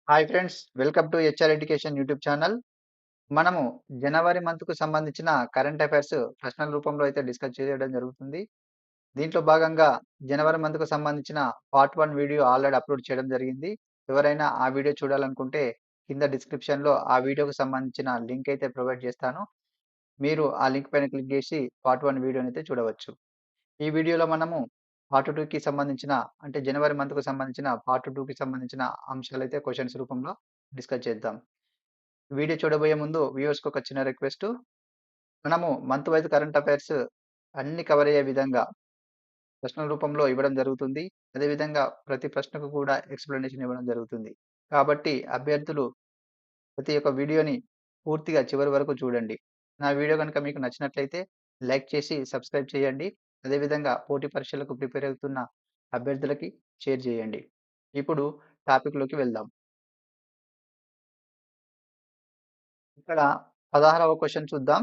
Hi friends, welcome to HR education YouTube channel. మనము జనవరి మంత్‌కు సంబంధించిన current affairs ప్రశ్నల రూపంలో అయితే డిస్కస్ చేయడం జరుగుతుంది. దీంట్లో భాగంగా జనవరి మంత్‌కు సంబంధించిన పార్ట్ 1 వీడియో ఆల్రెడీ అప్‌లోడ్ చేయడం జరిగింది. ఎవరైనా ఆ వీడియో చూడాలనుకుంటే కింద డిస్క్రిప్షన్‌లో ఆ వీడియోకి సంబంధించిన లింక్ అయితే ప్రొవైడ్ చేస్తాను. మీరు ఆ లింక్ పైన క్లిక్ చేసి పార్ట్ 1 వీడియోనైతే చూడవచ్చు. ఈ వీడియోలో మనము పార్ట్ 2కి సంబంధించిన అంటే జనవరి మంత్‌కు సంబంధించిన పార్ట్ 2కి సంబంధించిన అంశాలైతే క్వెషన్స్ రూపంలో డిస్కస్ చేద్దాం. వీడియో చూడబోయే ముందు వ్యూవర్స్‌కి ఒక చిన్న రిక్వెస్ట్. మనము మంత్ వైస్ కరెంట్ అఫైర్స్ అన్నీ కవర్ అయ్యే విధంగా ప్రశ్నల రూపంలో ఇవ్వడం జరుగుతుంది. అదేవిధంగా ప్రతి ప్రశ్నకు కూడా ఎక్స్‌ప్లనేషన్ ఇవ్వడం జరుగుతుంది. కాబట్టి అభ్యర్థులు ప్రతి ఒక్క వీడియోని పూర్తిగా చివరి వరకు చూడండి. నా వీడియో గనుక మీకు నచ్చినట్లయితే లైక్ చేసి సబ్స్క్రైబ్ చేయండి. అదేవిధంగా పోటీ పరీక్షలకు ప్రిపేర్ అవుతున్న అభ్యర్థులకి షేర్ చేయండి. ఇప్పుడు టాపిక్‌లోకి వెళ్దాం. ఇక్కడ 16వ క్వెషన్ చూద్దాం.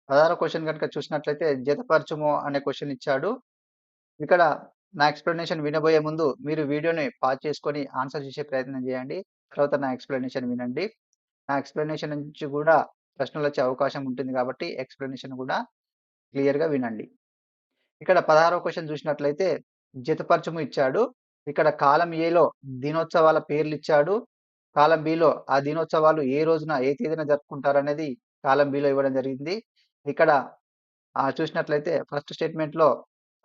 16 క్వెషన్ గనుక చూసినట్లయితే జతపరచుము అనే క్వెషన్ ఇచ్చాడు. ఇక్కడ నా ఎక్స్‌ప్లనేషన్ వినబోయే ముందు మీరు వీడియోని పాజ్ చేసుకొని ఆన్సర్ చేసే ప్రయత్నం చేయండి. తర్వాత నా ఎక్స్‌ప్లనేషన్ వినండి. నా ఎక్స్‌ప్లనేషన్ నుంచి కూడా ప్రశ్నలొచ్చే అవకాశం ఉంటుంది కాబట్టి ఎక్స్‌ప్లనేషన్ కూడా క్లియర్‌గా వినండి. ఇక్కడ 16వ క్వెషన్ చూసినట్లయితే జతపరచుము ఇచ్చాడు. ఇక్కడ కాలమ్ ఏలో దినోత్సవాల పేర్లిచ్చాడు. కాలమ్ బిలో ఆ దినోత్సవాలు ఏ రోజున, ఏ తేదీన జరుపుకుంటారనేది కాలమ్ బిలో ఇవ్వడం జరిగింది. ఇక్కడ చూసినట్లయితే ఫస్ట్ స్టేట్‌మెంట్‌లో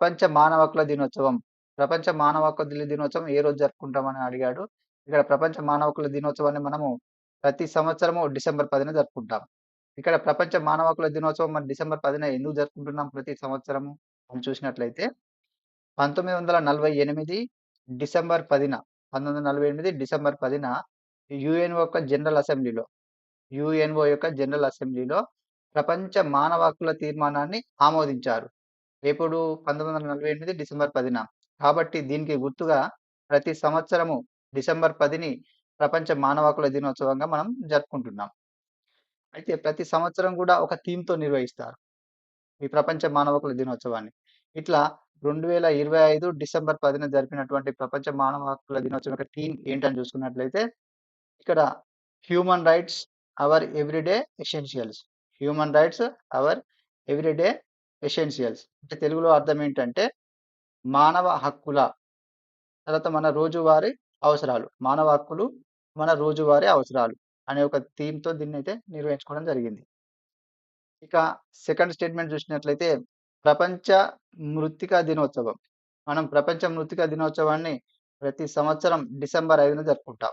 ప్రపంచ మానవ హక్కుల దినోత్సవం. ప్రపంచ మానవ హక్కుల దినోత్సవం ఏ రోజు జరుపుకుంటామని అడిగాడు. ఇక్కడ ప్రపంచ మానవ హక్కుల దినోత్సవాన్ని మనము ప్రతి సంవత్సరము డిసెంబర్ 10న జరుపుకుంటాం. ఇక్కడ ప్రపంచ మానవ హక్కుల దినోత్సవం మనం డిసెంబర్ 10న ఎందుకు జరుపుకుంటున్నాం ప్రతి సంవత్సరము అని చూసినట్లయితే 1948 డిసెంబర్ 10న 1948 డిసెంబర్ 10న యుఎన్ఓ యొక్క జనరల్ అసెంబ్లీలో యుఎన్ఓ యొక్క జనరల్ అసెంబ్లీలో ప్రపంచ మానవ హక్కుల తీర్మానాన్ని ఆమోదించారు. ఎప్పుడు 1948 డిసెంబర్ 10న. కాబట్టి దీనికి గుర్తుగా ప్రతి సంవత్సరము డిసెంబర్ 10ని ప్రపంచ మానవ హక్కుల దినోత్సవంగా మనం జరుపుకుంటున్నాం. అయితే ప్రతి సంవత్సరం కూడా ఒక థీమ్‌తో నిర్వహిస్తారు. ఈ ప్రపంచ మానవ హక్కుల దినోత్సవాన్ని. ఇట్లా 2025 డిసెంబర్ 10న జరిపినటువంటి ప్రపంచ మానవ హక్కుల దినోత్సవం యొక్క థీమ్ ఏంటని చూసుకున్నట్లయితే ఇక్కడ human rights our everyday essentials. Human rights our everyday essentials. అంటే తెలుగులో అర్థం ఏంటంటే మానవ హక్కుల తర్వాత మన రోజువారీ అవసరాలు. మానవ హక్కులు మన రోజువారీ అవసరాలు అనే ఒక థీమ్‌తో దీన్నైతే నిర్వహించుకోవడం జరిగింది. ఇక సెకండ్ స్టేట్‌మెంట్ చూసినట్లయితే ప్రపంచ మృత్తికా దినోత్సవం. మనం ప్రపంచ మృత్తికా దినోత్సవాన్ని ప్రతి సంవత్సరం డిసెంబర్ 5న జరుపుకుంటాం.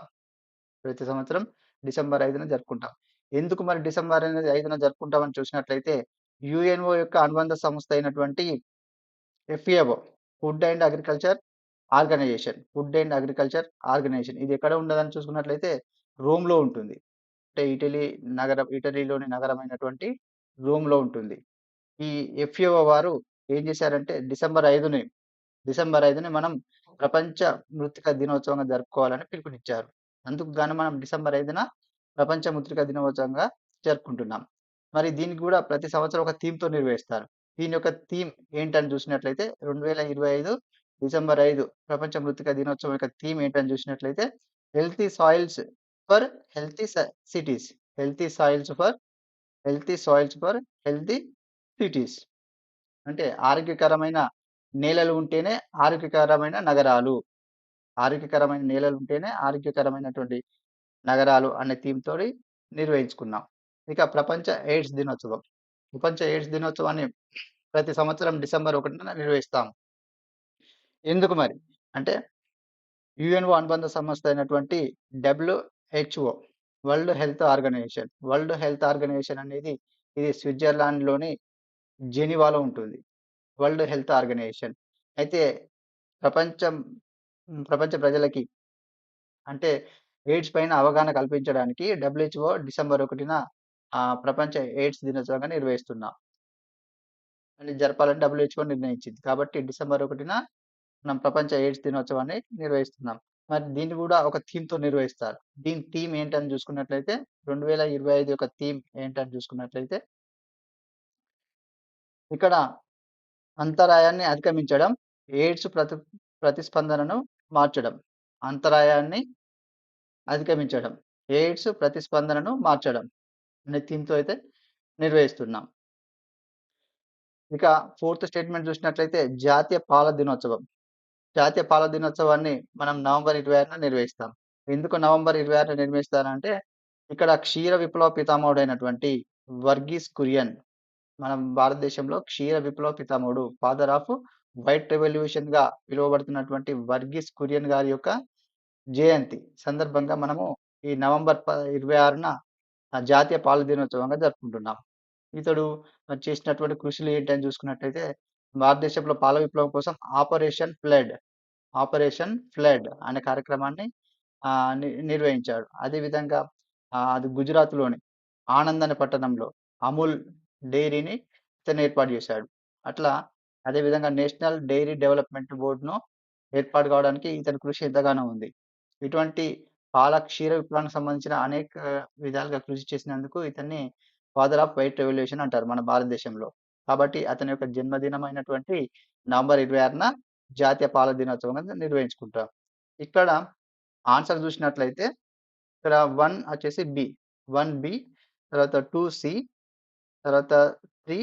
ప్రతి సంవత్సరం డిసెంబర్ 5న జరుపుకుంటాం. ఎందుకు మరి డిసెంబర్ అనేది 5న జరుపుకుంటామని చూసినట్లయితే యుఎన్ఓ యొక్క అనుబంధ సంస్థ అయినటువంటి FAO food and agriculture organization. Food and agriculture organization. ఇది ఎక్కడ ఉండదని చూసుకున్నట్లయితే రోమ్‌లో ఉంటుంది. అంటే ఇటలీలోని నగరమైనటువంటి రోమ్‌లో ఉంటుంది. ఈ ఎఫ్ఏఓ వారు ఏం చేశారంటే డిసెంబర్ 5ని మనం ప్రపంచ మృత్తికా దినోత్సవంగా జరుపుకోవాలని పిలుపునిచ్చారు. అందుకు గాను మనం డిసెంబర్ 5న ప్రపంచ మృత్తికా దినోత్సవంగా జరుపుకుంటున్నాం. మరి దీనికి కూడా ప్రతి సంవత్సరం ఒక థీమ్‌తో నిర్వహిస్తారు. దీని యొక్క థీమ్ ఏంటని చూసినట్లయితే 2025 డిసెంబర్ 5 ప్రపంచ మృత్తికా దినోత్సవం యొక్క థీమ్ ఏంటని చూసినట్లయితే healthy soils for healthy cities. Healthy soils for healthy cities. అంటే ఆరోగ్యకరమైన నేలలు ఉంటేనే ఆరోగ్యకరమైన నగరాలు. ఆరోగ్యకరమైన నేలలు ఉంటేనే ఆరోగ్యకరమైనటువంటి నగరాలు అనే థీమ్‌తోని నిర్వహించుకున్నాం. ఇక ప్రపంచ ఎయిడ్స్ దినోత్సవం. ప్రపంచ ఎయిడ్స్ దినోత్సవాన్ని ప్రతి సంవత్సరం డిసెంబర్ 1న నిర్వహిస్తాం. ఎందుకు మరి? అంటే యుఎన్ఓ అనుబంధ సంస్థ అయినటువంటి డబ్ల్యూహెచ్ఓ వరల్డ్ హెల్త్ ఆర్గనైజేషన్ అనేది ఇది స్విట్జర్లాండ్‌లోని జెనీవాలో ఉంటుంది. World health organization. అయితే ప్రపంచం ప్రపంచ ప్రజలకి అంటే ఎయిడ్స్ పైన అవగాహన కల్పించడానికి డబ్ల్యూహెచ్ఓ డిసెంబర్ 1న ప్రపంచ ఎయిడ్స్ దినోత్సవంగా నిర్వహిస్తున్నాం. అని జరపాలని డబ్ల్యూహెచ్ఓ నిర్ణయించింది. కాబట్టి డిసెంబర్ 1న మనం ప్రపంచ ఎయిడ్స్ దినోత్సవాన్ని నిర్వహిస్తున్నాం. మరి దీన్ని కూడా ఒక థీమ్‌తో నిర్వహిస్తారు. దీని థీమ్ ఏంటని చూసుకున్నట్లయితే 2025 యొక్క థీమ్ ఏంటని చూసుకున్నట్లయితే ఇక్కడ అంతరాయాన్ని అధిగమించడం, ఎయిడ్స్ ప్రతిస్పందనను మార్చడం. అంతరాయాన్ని అధిగమించడం, ఎయిడ్స్ ప్రతిస్పందనను మార్చడం అనే థీమ్‌తో అయితే నిర్వహిస్తున్నాం. ఇక ఫోర్త్ స్టేట్మెంట్ చూసినట్లయితే జాతీయ పాల దినోత్సవం. జాతీయ పాల దినోత్సవాన్ని మనం నవంబర్ 26న నిర్వహిస్తాం. ఎందుకు నవంబర్ 26న నిర్వహిస్తారంటే, ఇక్కడ క్షీర విప్లవ పితామహుడైనటువంటి వర్గీస్ కురియన్, మనం భారతదేశంలో క్షీర విప్లవ పితామహుడు, ఫాదర్ ఆఫ్ వైట్ రెవల్యూషన్‌గా పిలువబడుతున్నటువంటి వర్గీస్ కురియన్ గారి యొక్క జయంతి సందర్భంగా మనము ఈ నవంబర్ 26న జాతీయ పాల దినోత్సవంగా జరుపుకుంటున్నాం. ఇతడు చేసినటువంటి కృషులు ఏంటని చూసుకున్నట్టయితే, భారతదేశంలో పాల విప్లవం కోసం ఆపరేషన్ ఫ్లడ్ అనే కార్యక్రమాన్ని నిర్వహించాడు. అదేవిధంగా అది గుజరాత్‌లోని ఆనంద్ అనే పట్టణంలో అమూల్ డెయిరీని ఇతను ఏర్పాటు చేశాడు. అట్లా అదేవిధంగా నేషనల్ డెయిరీ డెవలప్‌మెంట్ బోర్డ్‌ను ఏర్పాటు కావడానికి ఇతని కృషి ఎంతగానో ఉంది. ఇటువంటి పాల క్షీర విప్లవానికి సంబంధించిన అనేక విధాలుగా కృషి చేసినందుకు ఇతన్ని ఫాదర్ ఆఫ్ వైట్ రెవల్యూషన్ అంటారు మన భారతదేశంలో. కాబట్టి అతని యొక్క జన్మదినమైనటువంటి నవంబర్ 26న జాతీయ పాల దినోత్సవంగా నిర్వహించుకుంటాం. ఇక్కడ ఆన్సర్ చూసినట్లయితే ఇక్కడ 1 వచ్చేసి బి. 1 బి, తర్వాత 2 సి, తర్వాత 3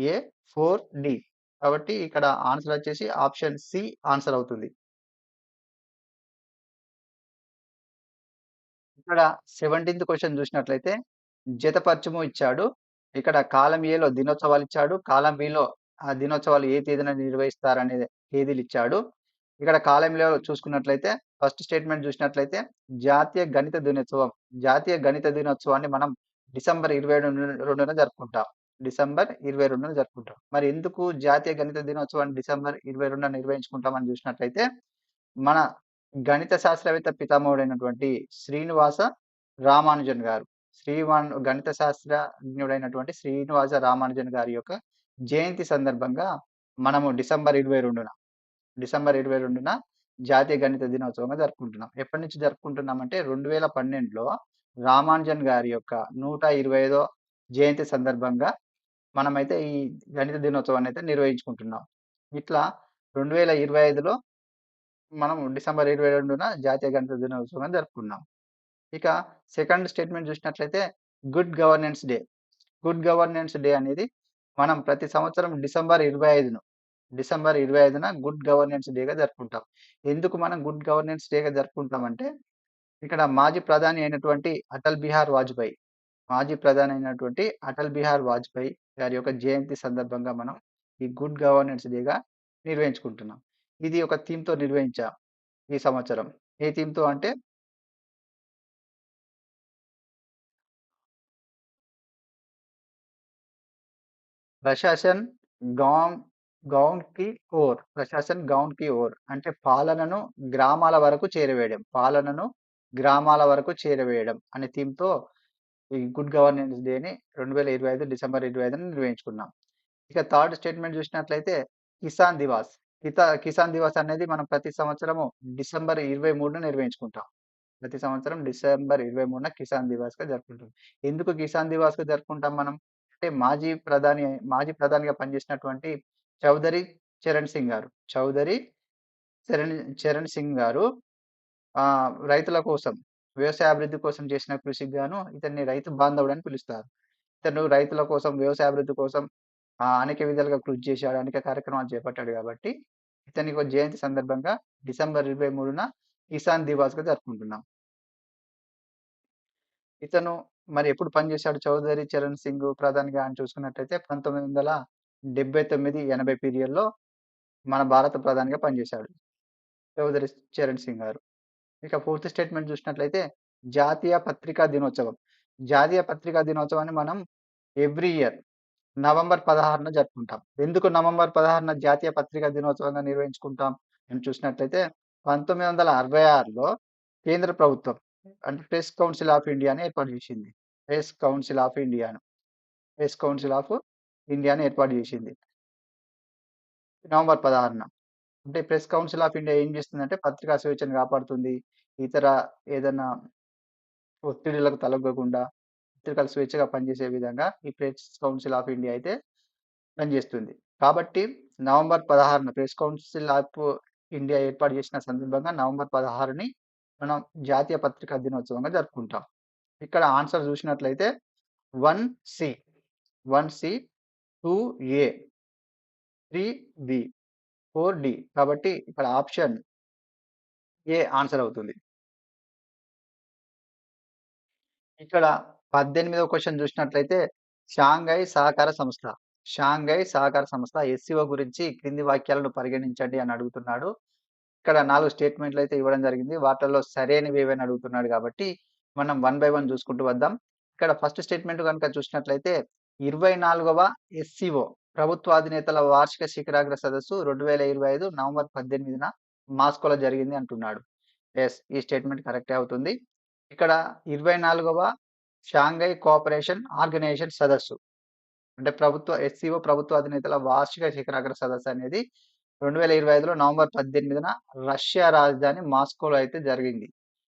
ఏ, 4 డి. కాబట్టి ఇక్కడ ఆన్సర్ వచ్చేసి ఆప్షన్ సి ఆన్సర్ అవుతుంది. ఇక్కడ 17థ్ క్వెషన్ చూసినట్లయితే జతపరచుము ఇచ్చాడు. ఇక్కడ కాలమ్ ఏలో దినోత్సవాలు ఇచ్చాడు. కాలమ్ బిలో ఆ దినోత్సవాలు ఏ తేదీన నిర్వహిస్తారనే తేదీలు ఇచ్చాడు. ఇక్కడ కాలమ్‌లో చూసుకున్నట్లయితే ఫస్ట్ స్టేట్మెంట్ చూసినట్లయితే జాతీయ గణిత దినోత్సవం. జాతీయ గణిత దినోత్సవాన్ని మనం డిసెంబర్ 22న జరుపుకుంటాం. డిసెంబర్ 22న జరుపుకుంటాం. మరి ఎందుకు జాతీయ గణిత దినోత్సవాన్ని డిసెంబర్ 22న నిర్వహించుకుంటామని చూసినట్లయితే, మన గణిత శాస్త్రవేత్త పితామహుడైనటువంటి శ్రీనివాస రామానుజన్ గారు, గణిత శాస్త్రజ్ఞుడైనటువంటి శ్రీనివాస రామానుజన్ గారి యొక్క జయంతి సందర్భంగా మనము డిసెంబర్ 22న జాతీయ గణిత దినోత్సవంగా జరుపుకుంటున్నాం. ఎప్పటి నుంచి జరుపుకుంటున్నామంటే 2012లో రామానుజన్ గారి యొక్క 125వ జయంతి సందర్భంగా మనమైతే ఈ గణిత దినోత్సవాన్ని అయితే నిర్వహించుకుంటున్నాం. ఇట్లా 2025లో మనం డిసెంబర్ 22న జాతీయ గణిత దినోత్సవంగా జరుపుకున్నాం. ఇక సెకండ్ స్టేట్మెంట్ చూసినట్లయితే good governance day. Good governance day అనేది మనం ప్రతి సంవత్సరం డిసెంబర్ 25న గుడ్ గవర్నెన్స్ డేగా జరుపుకుంటాం. ఎందుకు మనం గుడ్ గవర్నెన్స్ డేగా జరుపుకుంటామంటే, ఇక్కడ మాజీ ప్రధాని అయినటువంటి అటల్ బిహారీ వాజ్పేయి గారి యొక్క జయంతి సందర్భంగా మనం ఈ గుడ్ గవర్నెన్స్ డేగా నిర్వహించుకుంటున్నాం. ఇది ఒక థీమ్‌తో నిర్వహించాం ఈ సంవత్సరం. ఏ థీమ్‌తో అంటే ప్రశాసన్ గావ్ ప్రశాసన్ గౌన్ కి ఓర్ అంటే పాలనను గ్రామాల వరకు చేరవేయడం అనే థీమ్‌తో ఈ గుడ్ గవర్నెన్స్ డేని 2025 డిసెంబర్ 25న నిర్వహించుకున్నాం. ఇక థర్డ్ స్టేట్మెంట్ చూసినట్లయితే కిసాన్ దివాస్. కిసాన్ దివాస్ అనేది మనం ప్రతి సంవత్సరము డిసెంబర్ 23న నిర్వహించుకుంటాం. ప్రతి సంవత్సరం డిసెంబర్ 23న కిసాన్ దివాస్‌గా జరుపుకుంటాం. ఎందుకు కిసాన్ దివాస్‌గా జరుపుకుంటాం మనం? అంటే మాజీ ప్రధానిగా పనిచేసినటువంటి చౌదరి చౌదరి చరణ్ సింగ్ గారు రైతుల కోసం, వ్యవసాయ అభివృద్ధి కోసం చేసిన కృషికి గాను ఇతన్ని రైతు బాంధవుడు అని పిలుస్తారు. ఇతను రైతుల కోసం, వ్యవసాయ అభివృద్ధి కోసం అనేక విధాలుగా కృషి చేశాడు. అనేక కార్యక్రమాలు చేపట్టాడు కాబట్టి ఇతనికి జయంతి సందర్భంగా డిసెంబర్ 23న కిసాన్ దివాస్‌గా జరుపుకుంటున్నాం. ఇతను మరి ఎప్పుడు పనిచేశాడు చౌదరి చరణ్ సింగ్ ప్రధానిగా అని చూసుకున్నట్టయితే 1979, 80 పీరియడ్‌లో మన భారత ప్రధానిగా పనిచేశాడు చౌదరి చరణ్ సింగ్ గారు. ఇక ఫోర్త్ స్టేట్మెంట్ చూసినట్లయితే జాతీయ పత్రికా దినోత్సవం. జాతీయ పత్రికా దినోత్సవాన్ని మనం ఎవ్రీ ఇయర్ నవంబర్ 16న జరుపుకుంటాం. ఎందుకు నవంబర్ 16న జాతీయ పత్రికా దినోత్సవంగా నిర్వహించుకుంటాం అని చూసినట్లయితే 1966లో కేంద్ర ప్రభుత్వం అంటే ప్రెస్ కౌన్సిల్ ఆఫ్ ఇండియాని ఏర్పాటు చేసింది. ప్రెస్ కౌన్సిల్ ఆఫ్ ఇండియాని ఏర్పాటు చేసింది నవంబర్ 16న. అంటే ప్రెస్ కౌన్సిల్ ఆఫ్ ఇండియా ఏం చేస్తుందంటే పత్రికా స్వేచ్ఛను కాపాడుతుంది. ఇతర ఏదన్నా ఒత్తిడులకు తలొగ్గకుండా పత్రికలు స్వేచ్ఛగా పనిచేసే విధంగా ఈ ప్రెస్ కౌన్సిల్ ఆఫ్ ఇండియా అయితే పనిచేస్తుంది. కాబట్టి నవంబర్ 16న ప్రెస్ కౌన్సిల్ ఆఫ్ ఇండియా ఏర్పాటు చేసిన సందర్భంగా నవంబర్ 16ని మనం జాతీయ పత్రికా దినోత్సవంగా జరుపుకుంటాం. ఇక్కడ ఆన్సర్ చూసినట్లయితే 1 సి, 1 సి, 2 ఏ, 3 బి, 4 డి. కాబట్టి ఇక్కడ ఆప్షన్ ఏ ఆన్సర్ అవుతుంది. ఇక్కడ 18వ క్వెషన్ చూసినట్లయితే షాంఘై సహకార సంస్థ. షాంఘై సహకార సంస్థ ఎస్‌సిఓ గురించి క్రింది వాక్యాలను పరిగణించండి అని అడుగుతున్నాడు. ఇక్కడ 4 స్టేట్మెంట్‌లయితే ఇవ్వడం జరిగింది. వాటిల్లో సరైనవి ఏవని అడుగుతున్నాడు కాబట్టి, మనం వన్ బై వన్ చూసుకుంటూ వద్దాం. ఇక్కడ ఫస్ట్ స్టేట్మెంట్ గనుక చూసినట్లయితే 24వ ఎస్‌సిఓ ప్రభుత్వాధినేతల వార్షిక శిఖరాగ్ర సదస్సు 2025 నవంబర్ 18న మాస్కోలో జరిగింది అంటున్నాడు. యెస్. ఈ స్టేట్మెంట్ కరెక్టే అవుతుంది. ఇక్కడ 24వ షాంఘై కోఆపరేషన్ ఆర్గనైజేషన్ సదస్సు అంటే ఎస్‌సిఓ ప్రభుత్వాధినేతల వార్షిక శిఖరాగ్ర సదస్సు అనేది 2025లో నవంబర్ 18న రష్యా రాజధాని మాస్కోలో అయితే జరిగింది.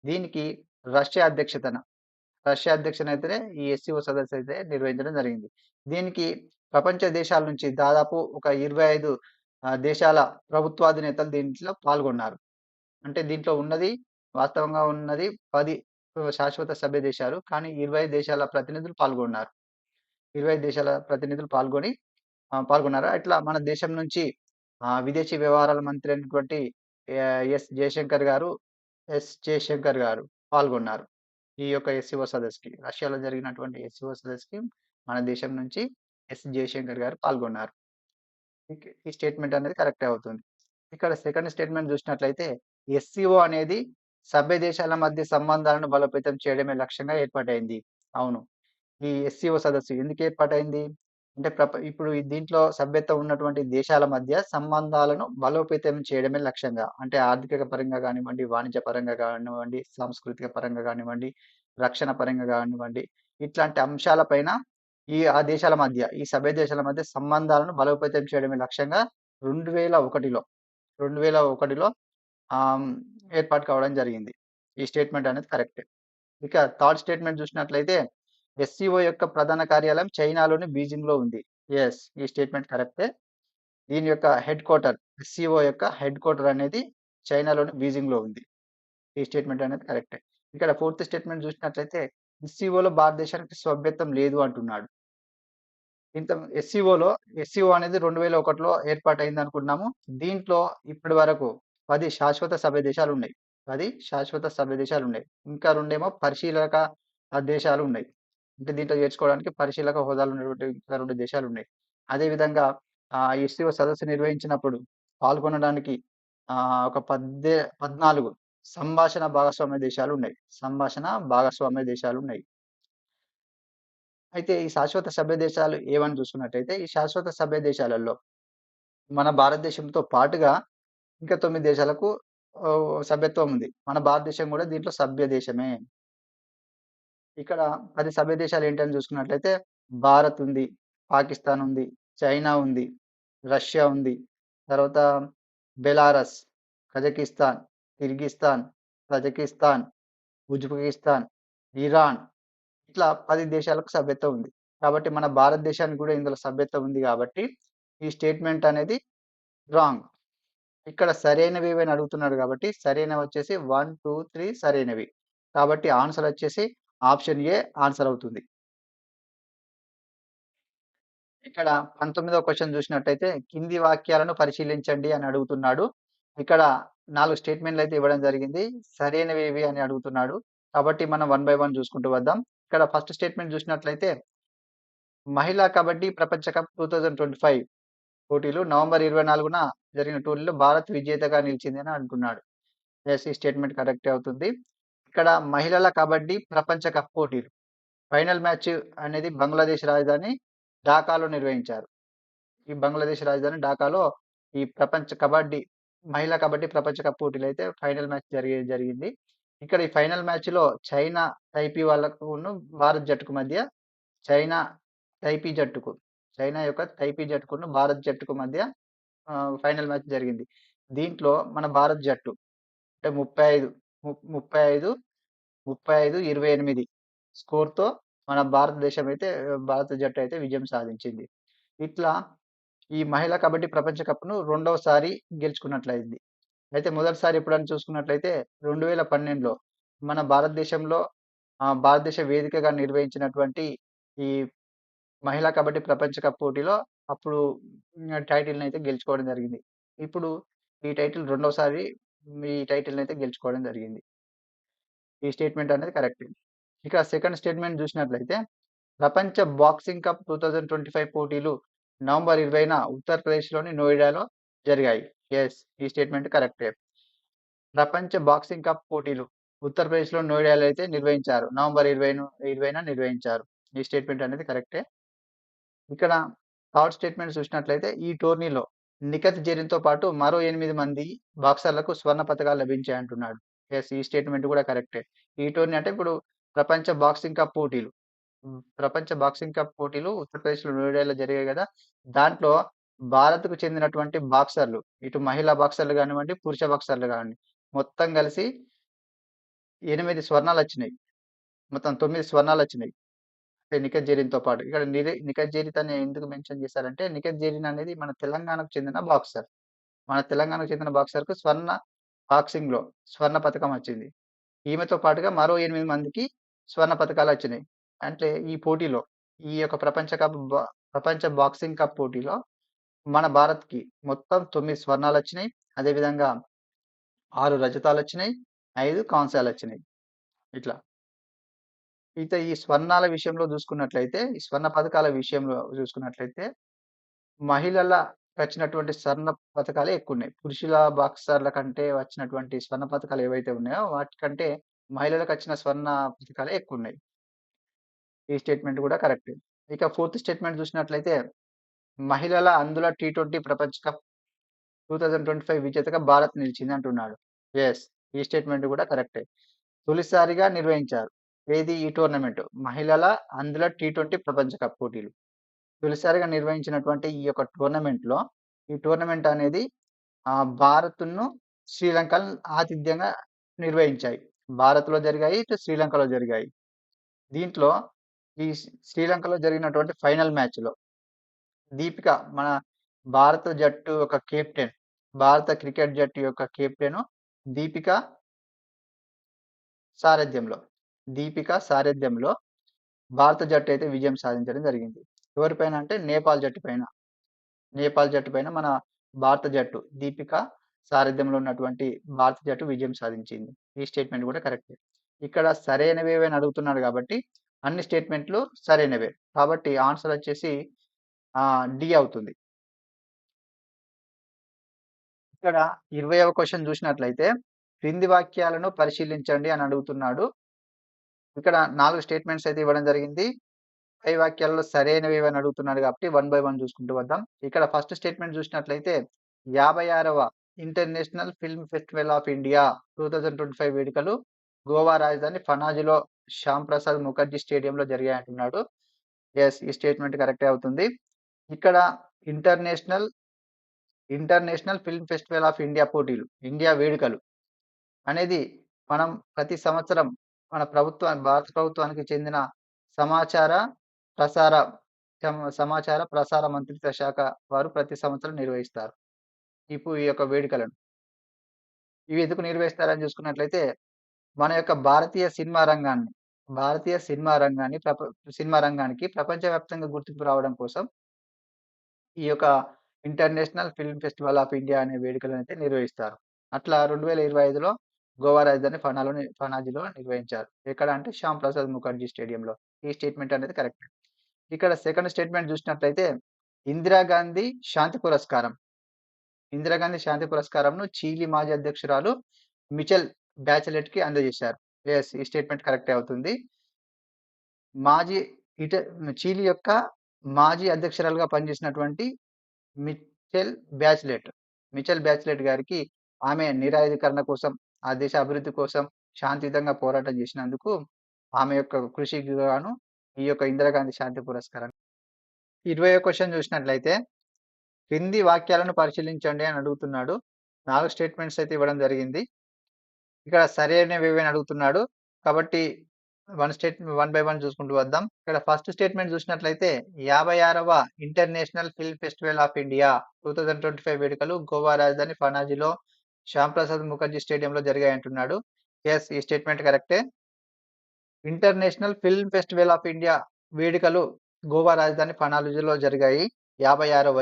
దీనికి రష్యా అధ్యక్షతన రష్యా అధ్యక్షతనైతేనే ఈ ఎస్‌సిఓ సదస్సు అయితే నిర్వహించడం జరిగింది. దీనికి ప్రపంచ దేశాల నుంచి దాదాపు ఒక 25 దేశాల ప్రభుత్వాధినేతలు దీంట్లో పాల్గొన్నారు. అంటే దీంట్లో వాస్తవంగా ఉన్నది 10 శాశ్వత సభ్య దేశాలు. కానీ 20 దేశాల ప్రతినిధులు పాల్గొన్నారు. 20 దేశాల ప్రతినిధులు పాల్గొన్నారు. ఇట్లా మన దేశం నుంచి విదేశీ వ్యవహారాల మంత్రి అయినటువంటి ఎస్. జయశంకర్ గారు పాల్గొన్నారు. ఈ యొక్క ఎస్‌సిఓ సదస్సుకి. రష్యాలో జరిగినటువంటి ఎస్‌సిఓ సదస్సుకి మన దేశం నుంచి ఎస్. జయశంకర్ గారు పాల్గొన్నారు. ఈ స్టేట్మెంట్ అనేది కరెక్టే అవుతుంది. ఇక్కడ సెకండ్ స్టేట్మెంట్ చూసినట్లయితే ఎస్‌సిఓ అనేది సభ్య దేశాల మధ్య సంబంధాలను బలోపేతం చేయడమే లక్ష్యంగా ఏర్పాటైంది. అవును. ఈ ఎస్‌సిఓ సదస్సు ఎందుకు ఏర్పాటైంది? అంటే ఇప్పుడు దీంట్లో సభ్యత్వం ఉన్నటువంటి దేశాల మధ్య సంబంధాలను బలోపేతం చేయడమే లక్ష్యంగా. అంటే ఆర్థిక పరంగా గానివ్వండి, వాణిజ్య పరంగా గానివ్వండి, సాంస్కృతిక పరంగా గానివ్వండి, రక్షణ పరంగా గానివ్వండి, ఇట్లాంటి అంశాలపైన ఆ దేశాల మధ్య, ఈ సభ్య దేశాల మధ్య సంబంధాలను బలోపేతం చేయడమే లక్ష్యంగా 2001లో ఏర్పాటు కావడం జరిగింది. ఈ స్టేట్మెంట్ అనేది కరెక్టే. ఇక థర్డ్ స్టేట్మెంట్ చూసినట్లయితే ఎస్‌సిఓ యొక్క ప్రధాన కార్యాలయం చైనాలోని బీజింగ్‌లో ఉంది. యెస్. ఈ స్టేట్మెంట్ కరెక్టే. దీని యొక్క ఎస్‌సిఓ యొక్క హెడ్ క్వార్టర్ అనేది చైనాలోని బీజింగ్‌లో ఉంది. ఈ స్టేట్మెంట్ అనేది కరెక్టే. ఇక్కడ ఫోర్త్ స్టేట్మెంట్ చూసినట్లయితే ఎస్‌సిఓలో భారతదేశానికి సభ్యత్వం లేదు అంటున్నాడు. ఎస్‌సిఓ అనేది 2001లో ఏర్పాటైంది అనుకున్నాము. దీంట్లో ఇప్పటి వరకు 10 శాశ్వత సభ్య దేశాలున్నాయి. 10 శాశ్వత సభ్య దేశాలున్నాయి. ఇంకా 2 పరిశీలక దేశాలున్నాయి. అంటే దీంట్లో చేర్చుకోవడానికి పరిశీలక హోదాలో ఉన్నటువంటి ఇంకా 2 దేశాలున్నాయి. అదే విధంగా ఎస్‌సిఓ సదస్సు నిర్వహించినప్పుడు పాల్గొనడానికి ఒక 14 సంభాషణ భాగస్వామ్య దేశాలున్నాయి. అయితే ఈ శాశ్వత సభ్య దేశాలు ఏవని చూసుకున్నట్టయితే, ఈ శాశ్వత సభ్య దేశాలలో మన భారతదేశంతో పాటుగా ఇంకా 9 దేశాలకు సభ్యత్వం ఉంది. మన భారతదేశం కూడా దీంట్లో సభ్య దేశమే. ఇక్కడ 10 సభ్య దేశాలు ఏంటని చూసుకున్నట్లయితే భారత్ ఉంది, పాకిస్తాన్ ఉంది, చైనా ఉంది, రష్యా ఉంది, తర్వాత Belarus, Kazakhstan, Kyrgyzstan, Tajikistan, Uzbekistan, Iran ఇట్లా 10 దేశాలకు సభ్యత్వం ఉంది. కాబట్టి మన భారతదేశానికి కూడా ఇందులో సభ్యత్వం ఉంది కాబట్టి ఈ స్టేట్మెంట్ అనేది రాంగ్. ఇక్కడ సరైనవి ఏవని అడుగుతున్నాడు కాబట్టి సరైనవి వచ్చేసి 1, 2, 3 సరైనవి. కాబట్టి ఆన్సర్ వచ్చేసి ఆప్షన్ ఏ ఆన్సర్ అవుతుంది. ఇక్కడ 19వ క్వెషన్ చూసినట్టయితే కింది వాక్యాలను పరిశీలించండి అని అడుగుతున్నాడు. ఇక్కడ 4 స్టేట్మెంట్‌లు అయితే ఇవ్వడం జరిగింది. సరైనవి ఏవి అని అడుగుతున్నాడు. కాబట్టి మనం వన్ బై వన్ చూసుకుంటూ వద్దాం. ఇక్కడ ఫస్ట్ స్టేట్మెంట్ చూసినట్లయితే మహిళా కబడ్డీ ప్రపంచ కప్ 2025 పోటీలు నవంబర్ 24న జరిగిన టోర్నీలో భారత్ విజేతగా నిలిచింది అని అంటున్నాడు. యెస్. ఈ స్టేట్మెంట్ కరెక్టే అవుతుంది. ఇక్కడ మహిళల కబడ్డీ ప్రపంచ కప్ పోటీలు ఫైనల్ మ్యాచ్ అనేది బంగ్లాదేశ్ రాజధాని ఢాకాలో నిర్వహించారు. ఈ బంగ్లాదేశ్ రాజధాని ఢాకాలో ఈ మహిళా కబడ్డీ ప్రపంచ కప్ పోటీలు అయితే ఫైనల్ మ్యాచ్ జరిగింది. ఇక్కడ ఈ ఫైనల్ మ్యాచ్‌లో చైనా తైపీ వాళ్ళకును భారత్ జట్టుకు మధ్య చైనా యొక్క తైపీ జట్టుకును భారత్ జట్టుకు మధ్య ఫైనల్ మ్యాచ్ జరిగింది. దీంట్లో మన భారత్ జట్టు అంటే 35-28 స్కోర్‌తో మన భారత జట్టు అయితే విజయం సాధించింది. ఇట్లా ఈ మహిళా కబడ్డీ ప్రపంచ కప్‌ను రెండవసారి గెలుచుకున్నట్లయింది. అయితే మొదటిసారి ఎప్పుడని చూసుకున్నట్లయితే 2012లో మన భారతదేశంలో భారతదేశ వేదికగా నిర్వహించినటువంటి ఈ మహిళా కబడ్డీ ప్రపంచ కప్ పోటీలో అప్పుడు టైటిల్‌నైతే గెలుచుకోవడం జరిగింది. ఇప్పుడు ఈ టైటిల్ రెండోసారి ఈ టైటిల్‌నైతే గెలుచుకోవడం జరిగింది. ఈ స్టేట్‌మెంట్ అనేది కరెక్టే. ఇక సెకండ్ స్టేట్‌మెంట్ చూసినట్లయితే ప్రపంచ బాక్సింగ్ కప్ 2025 పోటీలు నవంబర్ 20న ఉత్తరప్రదేశ్‌లోని నోయిడాలో జరిగాయి. యెస్. ఈ స్టేట్‌మెంట్ కరెక్టే. ప్రపంచ బాక్సింగ్ కప్ పోటీలు ఉత్తరప్రదేశ్‌లో నోయిడాలో అయితే నిర్వహించారు. నవంబర్ 20న నిర్వహించారు. ఈ స్టేట్‌మెంట్ అనేది కరెక్టే. ఇక్కడ థర్డ్ స్టేట్‌మెంట్ చూసినట్లయితే ఈ టోర్నీలో నిఖత్ జరీన్‌తో పాటు మరో 8 మంది బాక్సర్లకు స్వర్ణ పతకాలు లభించాయంటున్నాడు. యెస్. ఈ స్టేట్‌మెంట్ కూడా కరెక్టే. ఈ టోర్నీ అంటే ఇప్పుడు ప్రపంచ బాక్సింగ్ కప్ పోటీలు. ప్రపంచ బాక్సింగ్ కప్ పోటీలు ఉత్తరప్రదేశ్‌లో నోయిడాలో జరిగాయి గదా! దాంట్లో భారత్‌కు చెందినటువంటి బాక్సర్లు, ఇటు మహిళా బాక్సర్లు గానివ్వండి, పురుష బాక్సర్లు గానివ్వండి, మొత్తం కలిసి 8 స్వర్ణాలొచ్చినాయి. మొత్తం 9 స్వర్ణాలొచ్చినాయి. అంటే నిఖత్ జరీన్‌తో పాటు. ఇక్కడ నిఖత్ జరీన్ అని ఎందుకు మెన్షన్ చేశారంటే, నిఖత్ జరీన్ అనేది మన తెలంగాణకు చెందిన బాక్సర్. మన తెలంగాణకు చెందిన బాక్సర్‌కు బాక్సింగ్‌లో స్వర్ణ పతకం వచ్చింది. ఈమెతో పాటుగా మరో 8 మందికి స్వర్ణ పతకాలొచ్చినాయి. అంటే ఈ పోటీలో ఈ యొక్క ప్రపంచ బాక్సింగ్ కప్ పోటీలో మన భారత్‌కి మొత్తం 9 స్వర్ణాలొచ్చినాయి. అదేవిధంగా 6 రజతాలొచ్చినాయి. 5 కాంస్యాలొచ్చినాయి. ఇట్లా. అయితే ఈ స్వర్ణాల విషయంలో చూసుకున్నట్లయితే, ఈ స్వర్ణ పతకాల విషయంలో చూసుకున్నట్లయితే, మహిళలకొచ్చినటువంటి స్వర్ణ పతకాలే ఎక్కువున్నాయి. పురుషుల బాక్సర్ల కంటే వచ్చినటువంటి స్వర్ణ పతకాలు ఏవైతే ఉన్నాయో, వాటికంటే మహిళలకొచ్చిన స్వర్ణ పతకాలే ఎక్కువున్నాయి. ఈ స్టేట్‌మెంట్ కూడా కరెక్టే. ఇక ఫోర్త్ స్టేట్‌మెంట్ చూసినట్లయితే, మహిళల అందుల టీ20 ప్రపంచ కప్ 2025 విజేతగా భారత్ నిలిచింది అంటున్నాడు. యెస్. ఈ స్టేట్‌మెంట్ కూడా కరెక్టే. తొలిసారిగా నిర్వహించారు. ఏది ఈ టోర్నమెంట్ మహిళల అందుల టీ20 ప్రపంచ కప్ పోటీలు. తొలిసారిగా నిర్వహించినటువంటి ఈ యొక్క టోర్నమెంట్‌లో ఈ టోర్నమెంట్ అనేది భారత్‌ను శ్రీలంకను ఆతిథ్యంగా నిర్వహించాయి. భారత్‌లో జరిగాయి. ఇటు శ్రీలంకలో జరిగాయి. దీంట్లో ఈ శ్రీలంకలో జరిగినటువంటి ఫైనల్ మ్యాచ్‌లో దీపిక మన భారత జట్టు యొక్క కెప్టెన్, భారత క్రికెట్ జట్టు యొక్క కెప్టెను దీపిక సారథ్యంలో, దీపిక సారథ్యంలో భారత జట్టు అయితే విజయం సాధించడం జరిగింది. ఎవరిపైన అంటే నేపాల్ జట్టు పైన మన భారత జట్టు దీపిక సారథ్యంలో ఉన్నటువంటి భారత జట్టు విజయం సాధించింది. ఈ స్టేట్‌మెంట్ కూడా కరెక్టే. ఇక్కడ సరైనవేవి అని అడుగుతున్నాడు కాబట్టి అన్ని స్టేట్‌మెంట్‌లు సరైనవే. కాబట్టి ఆన్సర్ వచ్చేసి డి అవుతుంది. ఇక్కడ 20వ క్వెషన్ చూసినట్లయితే క్రింది వాక్యాలను పరిశీలించండి అని అడుగుతున్నాడు. ఇక్కడ 4 స్టేట్‌మెంట్స్ అయితే ఇవ్వడం జరిగింది. పై వాక్యాల్లో సరైనవి ఏవని అడుగుతున్నాడు కాబట్టి వన్ బై వన్ చూసుకుంటూ వద్దాం. ఇక్కడ ఫస్ట్ స్టేట్‌మెంట్ చూసినట్లయితే 56వ international film festival of India 2025 వేడుకలు గోవా రాజధాని పనాజీలో శ్యామ్ ప్రసాద్ ముఖర్జీ స్టేడియంలో జరిగాయంటున్నాడు. యెస్. ఈ స్టేట్‌మెంట్ కరెక్టే అవుతుంది. ఇక్కడ international international film festival of India పోటీలు, ఇండియా వేడుకలు అనేది మనం ప్రతి సంవత్సరం మన భారత ప్రభుత్వానికి చెందిన సమాచార ప్రసార సమాచార ప్రసార మంత్రిత్వ శాఖ వారు ప్రతి సంవత్సరం నిర్వహిస్తారు. ఈ యొక్క వేడుకలను. ఇవి ఎందుకు నిర్వహిస్తారని చూసుకున్నట్లయితే, మన యొక్క భారతీయ సినిమా రంగానికి ప్రపంచవ్యాప్తంగా గుర్తింపు రావడం కోసం ఈ యొక్క international film festival of India అనే వేడుకలనైతే నిర్వహిస్తారు. అట్లా 2025లో గోవా రాజధాని పనాజీలో నిర్వహించారు. ఎక్కడ అంటే శ్యామ్ ప్రసాద్ ముఖర్జీ స్టేడియంలో. ఈ స్టేట్‌మెంట్ అనేది కరెక్ట్. ఇక్కడ సెకండ్ స్టేట్‌మెంట్ చూసినట్లయితే ఇందిరాగాంధీ శాంతి పురస్కారం. ఇందిరాగాంధీ శాంతి పురస్కారంను చీలీ మాజీ అధ్యక్షురాలు మిచెల్ బ్యాచెలెట్‌కి అందజేశారు. యెస్. ఈ స్టేట్‌మెంట్ కరెక్టే అవుతుంది. మాజీ ఇట చీలీ యొక్క మాజీ అధ్యక్షురాలుగా పనిచేసినటువంటి మిచెల్ బ్యాచెలెట్. మిచెల్ బ్యాచెలెట్ గారికి ఆమె నిరాయుధీకరణ కోసం, ఆ దేశ అభివృద్ధి కోసం శాంతియుతంగా పోరాటం చేసినందుకు ఆమె యొక్క కృషికి గాను ఈ యొక్క ఇందిరాగాంధీ శాంతి పురస్కారం. 20వ క్వెషన్ చూసినట్లయితే క్రింది వాక్యాలను పరిశీలించండి అని అడుగుతున్నాడు. 4 స్టేట్‌మెంట్స్ అయితే ఇవ్వడం జరిగింది. ఇక్కడ సరైనవేవి అని అడుగుతున్నాడు. కాబట్టి వన్ బై వన్ చూసుకుంటూ వద్దాం. ఇక్కడ ఫస్ట్ స్టేట్‌మెంట్ చూసినట్లయితే 56వ international film festival of India 2025 వేడుకలు గోవా రాజధాని పనాజీలో శ్యామ్ ప్రసాద్ ముఖర్జీ స్టేడియంలో జరిగాయంటున్నాడు. యెస్. ఈ స్టేట్‌మెంట్ కరెక్టే. International film festival of India వేడుకలు గోవా రాజధాని పనాజీలో జరిగాయి. 56వ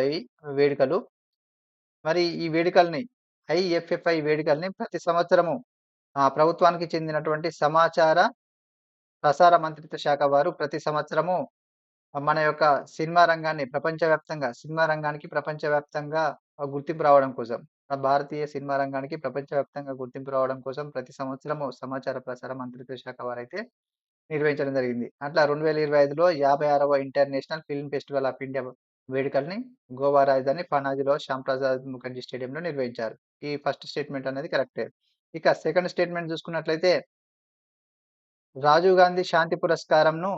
వేడుకలు. మరి ఈ వేడుకల్ని ఐఎఫ్ఎఫ్ఐ వేడుకల్ని ప్రతి సంవత్సరము ప్రభుత్వానికి చెందినటువంటి సమాచార ప్రసార మంత్రిత్వ శాఖ వారు ప్రతి సంవత్సరము మన యొక్క సినిమా రంగానికి ప్రపంచవ్యాప్తంగా గుర్తింపు రావడం కోసం, భారతీయ సినిమా రంగానికి ప్రపంచవ్యాప్తంగా గుర్తింపు రావడం కోసం ప్రతి సంవత్సరము సమాచార ప్రసార మంత్రిత్వ శాఖ వారైతే నిర్వహించడం జరిగింది. అట్లా 2025లో 56వ international film festival of India వేడుకల్ని గోవా రాజధాని పనాజీలో శ్యామ్ ప్రసాద్ ముఖర్జీ స్టేడియంలో నిర్వహించారు. ఈ ఫస్ట్ స్టేట్‌మెంట్ అనేది కరెక్టే. ఇక సెకండ్ స్టేట్‌మెంట్ చూసుకున్నట్లయితే రాజీవ్ గాంధీ శాంతి పురస్కారంను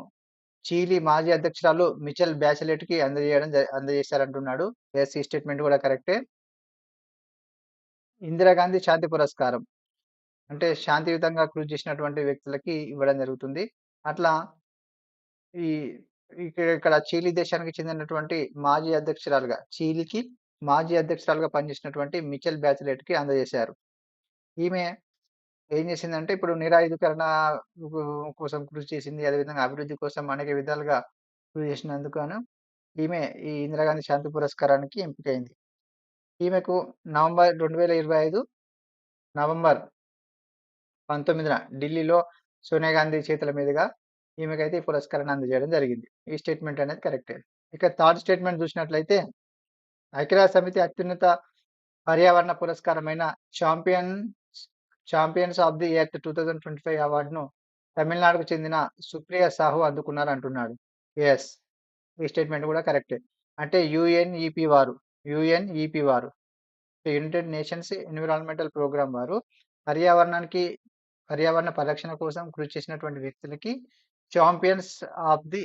చీలీ మాజీ అధ్యక్షురాలు మిచెల్ బ్యాచెలెట్‌కి అందజేశారంటున్నాడు. యెస్. ఈ స్టేట్‌మెంట్ కూడా కరెక్టే. ఇందిరాగాంధీ శాంతి పురస్కారం అంటే శాంతియుతంగా కృషి చేసినటువంటి వ్యక్తులకి ఇవ్వడం జరుగుతుంది. అట్లా ఈ ఇక్కడ చీలీ దేశానికి చెందినటువంటి చీలీకి మాజీ అధ్యక్షురాలుగా పనిచేసినటువంటి మిచెల్ బ్యాచెలెట్‌కి అందజేశారు. ఈమె ఏం చేసిందంటే ఇప్పుడు నిరాయుధీకరణ కోసం కృషి చేసింది. అదేవిధంగా అభివృద్ధి కోసం అనేక విధాలుగా కృషి చేసినందుకు గాను ఈమె ఈ ఇందిరాగాంధీ శాంతి పురస్కారానికి ఎంపికైంది. ఈమెకు 2025 నవంబర్ 19న ఢిల్లీలో సోనియా గాంధీ చేతుల మీదుగా ఈమెకైతే ఈ పురస్కారాన్ని అందజేయడం జరిగింది. ఈ స్టేట్‌మెంట్ అనేది కరెక్టే. ఇక థర్డ్ స్టేట్‌మెంట్ చూసినట్లయితే ఐక్యరాజ్య సమితి అత్యున్నత పర్యావరణ పురస్కారమైన ఛాంపియన్స్ ఆఫ్ ది ఎర్త్ 2025 అవార్డును తమిళనాడుకు చెందిన సుప్రియ సాహు అందుకున్నారంటున్నాడు. యెస్. ఈ స్టేట్‌మెంట్ కూడా కరెక్టే. అంటే యుఎన్‌ఈపీ వారు యునైటెడ్ నేషన్స్ ఎన్విరాన్మెంటల్ ప్రోగ్రామ్ వారు పర్యావరణ పరిరక్షణ కోసం కృషి చేసినటువంటి వ్యక్తులకి champions of the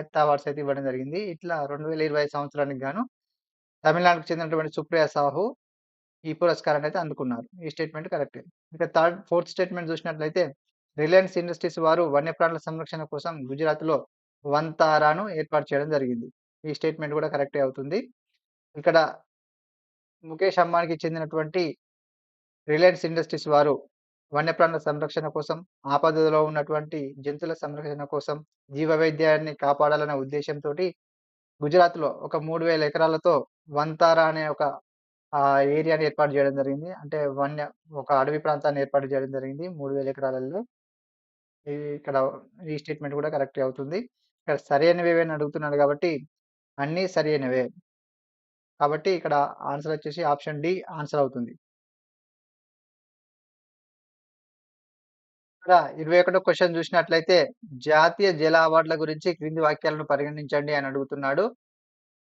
earth awards అయితే ఇవ్వడం జరిగింది. ఇట్లా 2025 సంవత్సరానికి గాను తమిళనాడుకు చెందినటువంటి సుప్రియ సాహు ఈ పురస్కారాన్ని అయితే అందుకున్నారు. ఈ స్టేట్‌మెంట్ కరెక్టే. ఇక ఫోర్త్ స్టేట్‌మెంట్ చూసినట్లయితే రిలయన్స్ ఇండస్ట్రీస్ వారు వన్యప్రాణుల సంరక్షణ కోసం గుజరాత్‌లో వంతారాను ఏర్పాటు చేయడం జరిగింది. ఈ స్టేట్‌మెంట్ కూడా కరెక్టే అవుతుంది. ఇక్కడ ముఖేష్ అంబానీకి చెందినటువంటి రిలయన్స్ ఇండస్ట్రీస్ వారు వన్యప్రాణుల సంరక్షణ కోసం, ఆపదలో ఉన్నటువంటి జంతువుల సంరక్షణ కోసం, జీవ వైవిధ్యాన్ని కాపాడాలనే ఉద్దేశ్యంతోటి గుజరాత్‌లో ఒక 3000 ఎకరాలతో వంతారా అనే ఒక ఏరియాని ఏర్పాటు చేయడం జరిగింది. అంటే ఒక అడవి ప్రాంతాన్ని ఏర్పాటు చేయడం జరిగింది 3000 ఎకరాలలో. ఇక్కడ ఈ స్టేట్‌మెంట్ కూడా కరెక్టే అవుతుంది. ఇక్కడ సరైనవేవి అని అడుగుతున్నాడు కాబట్టి అన్నీ సరైనవే. కాబట్టి ఇక్కడ ఆన్సర్ వచ్చేసి ఆప్షన్ డి ఆన్సర్ అవుతుంది. ఇక్కడ 21వ క్వెషన్ చూసినట్లయితే జాతీయ జల అవార్డుల గురించి క్రింది వాక్యాలను పరిగణించండి అని అడుగుతున్నాడు.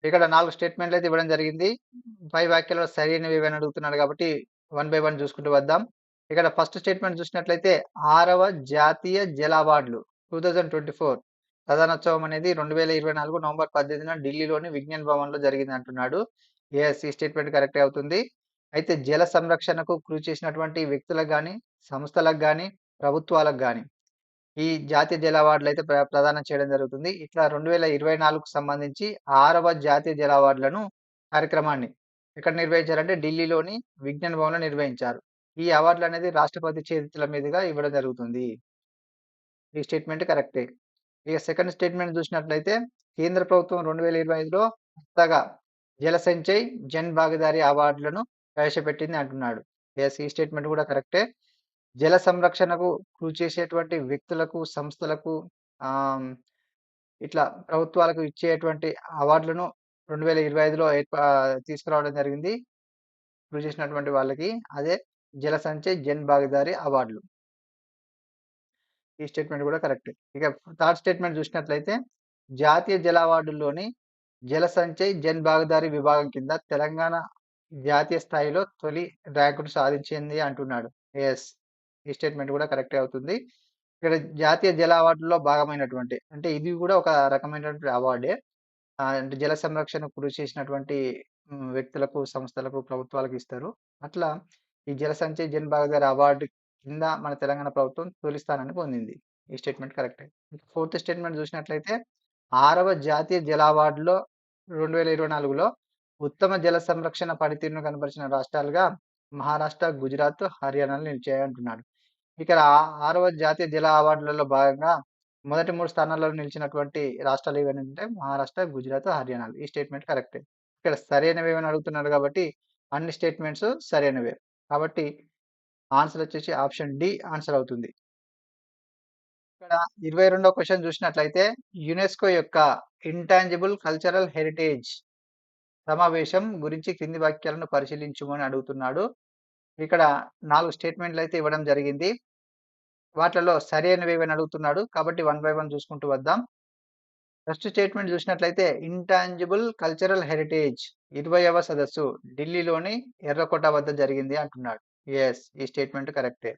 ఇక్కడ 4 స్టేట్‌మెంట్‌లు అయితే ఇవ్వడం జరిగింది. 5 వాక్యాల్లో సరైనవి ఏవి అని అడుగుతున్నాడు కాబట్టి 1 బై 1 చూసుకుంటూ వద్దాం. ఇక్కడ ఫస్ట్ స్టేట్‌మెంట్ చూసినట్లయితే 6వ జాతీయ జల అవార్డులు 2024 ప్రధానోత్సవం అనేది 2024 నవంబర్ 18న ఢిల్లీలోని విజ్ఞాన్ భవన్‌లో జరిగిందంటున్నాడు. యెస్. ఈ స్టేట్‌మెంట్ కరెక్టే అవుతుంది. అయితే జల సంరక్షణకు కృషి చేసినటువంటి వ్యక్తులకు గాని, సంస్థలకు గాని, ప్రభుత్వాలకు గాని ఈ జాతీయ జల అవార్డులు అయితే ప్రదానం చేయడం జరుగుతుంది. ఇట్లా 2024కు సంబంధించి 6వ జాతీయ జల అవార్డులను కార్యక్రమాన్ని ఎక్కడ నిర్వహించారంటే ఢిల్లీలోని విజ్ఞాన్ భవన్‌లో నిర్వహించారు. ఈ అవార్డులు అనేది రాష్ట్రపతి చేతుల మీదుగా ఇవ్వడం జరుగుతుంది. ఈ స్టేట్‌మెంట్ కరెక్టే. ఇక సెకండ్ స్టేట్‌మెంట్ చూసినట్లయితే కేంద్ర ప్రభుత్వం 2025లో కొత్తగా జల సంచయ్, జన్ భాగీదారీ అవార్డులను ప్రవేశపెట్టింది అంటున్నాడు. యెస్. ఈ స్టేట్‌మెంట్ కూడా కరెక్టే. జల సంరక్షణకు కృషి చేసేటువంటి వ్యక్తులకు, సంస్థలకు ఇట్లా ప్రభుత్వాలకు ఇచ్చేటువంటి అవార్డులను 2025లో తీసుకురావడం జరిగింది. కృషి చేసినటువంటి వాళ్ళకి అదే జల సంచయ్, జన్ భాగీదారీ అవార్డులు. ఈ స్టేట్‌మెంట్ కూడా కరెక్టే. ఇక థర్డ్ స్టేట్‌మెంట్ చూసినట్లయితే జాతీయ జల అవార్డుల్లోని జల సంచయ్, జన్ భాగీదారీ విభాగం కింద తెలంగాణ జాతీయ స్థాయిలో తొలి ర్యాంకును సాధించింది అంటున్నాడు. యెస్. ఈ స్టేట్‌మెంట్ కూడా కరెక్టే అవుతుంది. ఇక్కడ జాతీయ జల అవార్డుల్లో భాగమైనటువంటి అంటే ఇది కూడా ఒక రకమైనటువంటి అవార్డే. అంటే జల సంరక్షణకు కృషి చేసినటువంటి వ్యక్తులకు, సంస్థలకు, ప్రభుత్వాలకు ఇస్తారు. అట్లా ఈ జల సంచయ్, జన్ భాగీదారీ అవార్డు కింద మన తెలంగాణ ప్రభుత్వం తొలి స్థానాన్ని పొందింది. ఈ స్టేట్‌మెంట్ కరెక్టే. ఫోర్త్ స్టేట్‌మెంట్ చూసినట్లయితే 6వ జాతీయ జల అవార్డులో 2024లో ఉత్తమ జల సంరక్షణ పనితీరును కనబరిచిన రాష్ట్రాలుగా మహారాష్ట్ర, గుజరాత్, హర్యానాలు నిలిచాయి అంటున్నాడు. ఇక్కడ 6వ జాతీయ జల అవార్డులలో భాగంగా మొదటి 3 స్థానాల్లో నిలిచినటువంటి రాష్ట్రాలు ఏవనంటే మహారాష్ట్ర, గుజరాత్, హర్యానాలు. ఈ స్టేట్‌మెంట్ కరెక్టే. ఇక్కడ సరైనవేవని అడుగుతున్నారు కాబట్టి అన్ని స్టేట్‌మెంట్స్ సరైనవే. కాబట్టి ఆన్సర్ వచ్చేసి ఆప్షన్ డి ఆన్సర్ అవుతుంది. ఇక్కడ 22వ క్వెషన్ చూసినట్లయితే యునెస్కో యొక్క ఇంటాంజిబుల్ కల్చరల్ హెరిటేజ్ సమావేశం గురించి క్రింది వాక్యాలను పరిశీలించుమని అడుగుతున్నాడు. ఇక్కడ 4 స్టేట్‌మెంట్‌లయితే ఇవ్వడం జరిగింది. వాటిలలో సరైనవేవని అడుగుతున్నాడు. కాబట్టి వన్ బై వన్ చూసుకుంటూ వద్దాం. ఫస్ట్ స్టేట్‌మెంట్ చూసినట్లయితే ఇంటాంజిబుల్ కల్చరల్ హెరిటేజ్ 20వ సదస్సు ఢిల్లీలోని ఎర్రకోట వద్ద జరిగింది అంటున్నాడు. యెస్. ఈ స్టేట్‌మెంట్ కరెక్టే.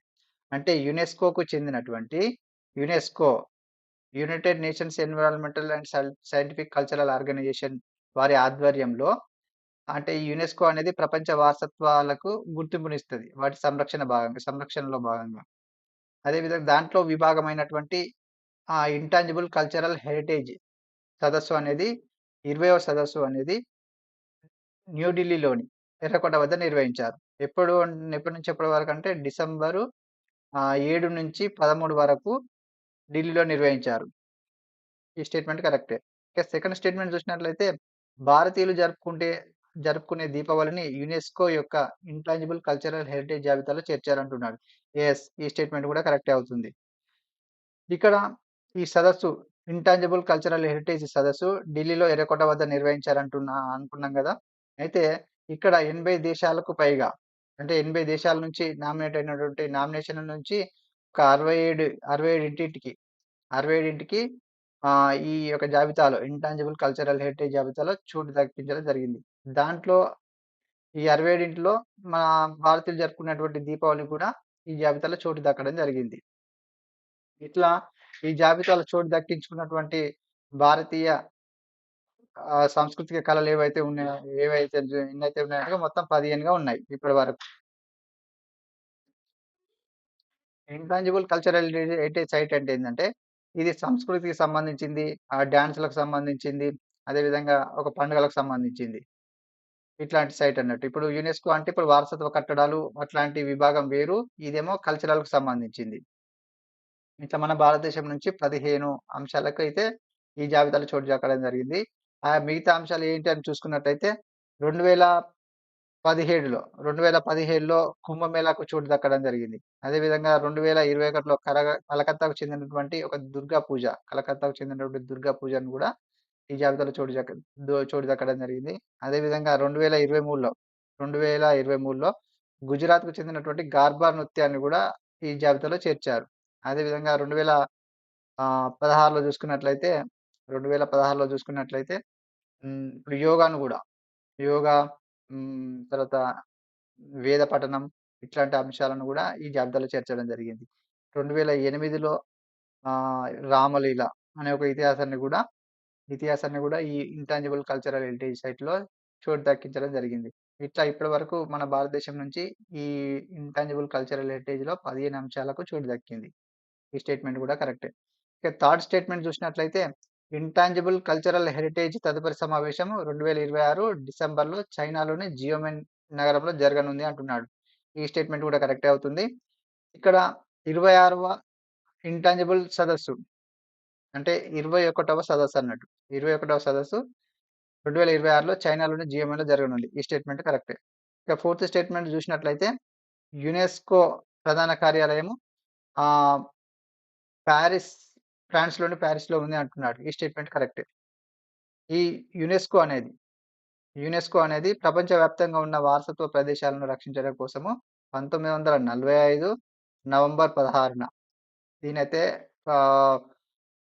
అంటే యునెస్కోకు చెందినటువంటి UNESCO United Nations environmental and scientific cultural organization వారి ఆధ్వర్యంలో అంటే ఈ యునెస్కో అనేది ప్రపంచ వారసత్వాలకు గుర్తింపునిస్తది. వాటి సంరక్షణలో భాగంగా. అదేవిధంగా దాంట్లో విభాగమైనటువంటి ఇంటాంజిబుల్ కల్చరల్ హెరిటేజ్ సదస్సు అనేది 20వ సదస్సు అనేది న్యూఢిల్లీలోని ఎర్రకోట వద్ద నిర్వహించారు. ఎప్పటి నుంచి ఎప్పటి వరకు అంటే డిసెంబరు 7 నుంచి 13 వరకు ఢిల్లీలో నిర్వహించారు. ఈ స్టేట్‌మెంట్ కరెక్టే. ఇక సెకండ్ స్టేట్‌మెంట్ చూసినట్లయితే భారతీయులు జరుపుకునే దీపావళిని యునెస్కో యొక్క ఇంటాంజిబుల్ కల్చరల్ హెరిటేజ్ జాబితాలో చేర్చారంటున్నాడు. యెస్. ఈ స్టేట్‌మెంట్ కూడా కరెక్టే అవుతుంది. ఇక్కడ ఈ సదస్సు ఇంటాంజిబుల్ కల్చరల్ హెరిటేజ్ సదస్సు ఢిల్లీలో ఎర్రకోట వద్ద అనుకున్నాం గదా! అయితే ఇక్కడ 80 దేశాలకు పైగా అంటే 80 దేశాల నుంచి నామినేషన్‌ల నుంచి ఒక 67 ఇంటింటికి ఈ యొక్క జాబితాలో ఇంటాంజిబుల్ కల్చరల్ హెరిటేజ్ జాబితాలో చోటు దక్కించడం జరిగింది. దాంట్లో ఈ 67లో మన భారతీయులు జరుపుకున్నటువంటి దీపావళి కూడా ఈ జాబితాలో చోటు దక్కడం జరిగింది. ఇట్లా ఈ జాబితాలో చోటు దక్కించుకున్నటువంటి భారతీయ సాంస్కృతిక కళలు ఎన్నైతే ఉన్నాయంటే మొత్తం 15గా ఉన్నాయి ఇప్పటి వరకు. ఇంటాంజిబుల్ కల్చరల్ హెరిటేజ్ సైట్ అంటే ఏందంటే, ఇది సంస్కృతికి సంబంధించింది, డాన్స్‌లకు సంబంధించింది, అదేవిధంగా ఒక పండుగలకు సంబంధించింది. ఇట్లాంటి సైట్ అన్నట్టు. ఇప్పుడు యునెస్కో అంటే ఇప్పుడు వారసత్వ కట్టడాలు అట్లాంటి విభాగం వేరు. ఇదేమో కల్చరల్‌కి సంబంధించింది. ఇట్లా మన భారతదేశం నుంచి 15 అంశాలకైతే ఈ జాబితాలో చోటు దక్కడం జరిగింది. మిగతా అంశాలు ఏంటి అని చూసుకున్నట్టయితే 2017లో కుంభమేళాకు చోటు దక్కడం జరిగింది. అదేవిధంగా 2021లో కలకత్తాకు చెందినటువంటి దుర్గా పూజను గూడా ఈ జాబితాలో చోటు దక్కడం జరిగింది. అదేవిధంగా 2023లో గుజరాత్‌కు చెందినటువంటి గార్బా నృత్యాన్ని గూడా ఈ జాబితాలో చేర్చారు. అదేవిధంగా 2016లో చూసుకున్నట్లయితే 2016లో చూసుకున్నట్లయితే ఇప్పుడు యోగా తర్వాత వేద పఠనం ఇట్లాంటి అంశాలను గూడా ఈ జాబితాలో చేర్చడం జరిగింది. 2008లో రామలీల అనే ఒక ఇతిహాసాన్ని గూడా ఈ ఇంటాంజిబుల్ కల్చరల్ హెరిటేజ్ సైట్‌లో చోటు దక్కించడం జరిగింది. ఇట్లా ఇప్పటి వరకు మన భారతదేశం నుంచి ఈ ఇంటాంజిబుల్ కల్చరల్ హెరిటేజ్‌లో 15 అంశాలకు చోటు దక్కింది. ఈ స్టేట్‌మెంట్ గూడా కరెక్టే. ఇక థర్డ్ స్టేట్‌మెంట్ చూసినట్లయితే ఇంటాంజిబుల్ కల్చరల్ హెరిటేజ్ తదుపరి సమావేశం 2026 డిసెంబర్‌లో చైనాలోని జియోమెన్ నగరంలో జరగనుంది అంటున్నాడు. ఈ స్టేట్‌మెంట్ కూడా కరెక్టే అవుతుంది. ఇక్కడ 26వ ఇంటాంజిబుల్ సదస్సు అంటే 21వ సదస్సు అన్నట్టు. 21వ సదస్సు 2026లో చైనాలోని జియోమెన్‌లో జరగనుంది. ఈ స్టేట్‌మెంట్ కరెక్టే. ఇక ఫోర్త్ స్టేట్‌మెంట్ చూసినట్లయితే యునెస్కో ప్రధాన కార్యాలయం ఆహ్, ఫ్రాన్స్‌లోని పారిస్‌లో ఉంది అంటున్నాడు. ఈ స్టేట్‌మెంట్ కరెక్టే. ఈ యునెస్కో అనేది ప్రపంచవ్యాప్తంగా ఉన్న వారసత్వ ప్రదేశాలను రక్షించడం కోసము 1945 నవంబర్ 16న దీనైతే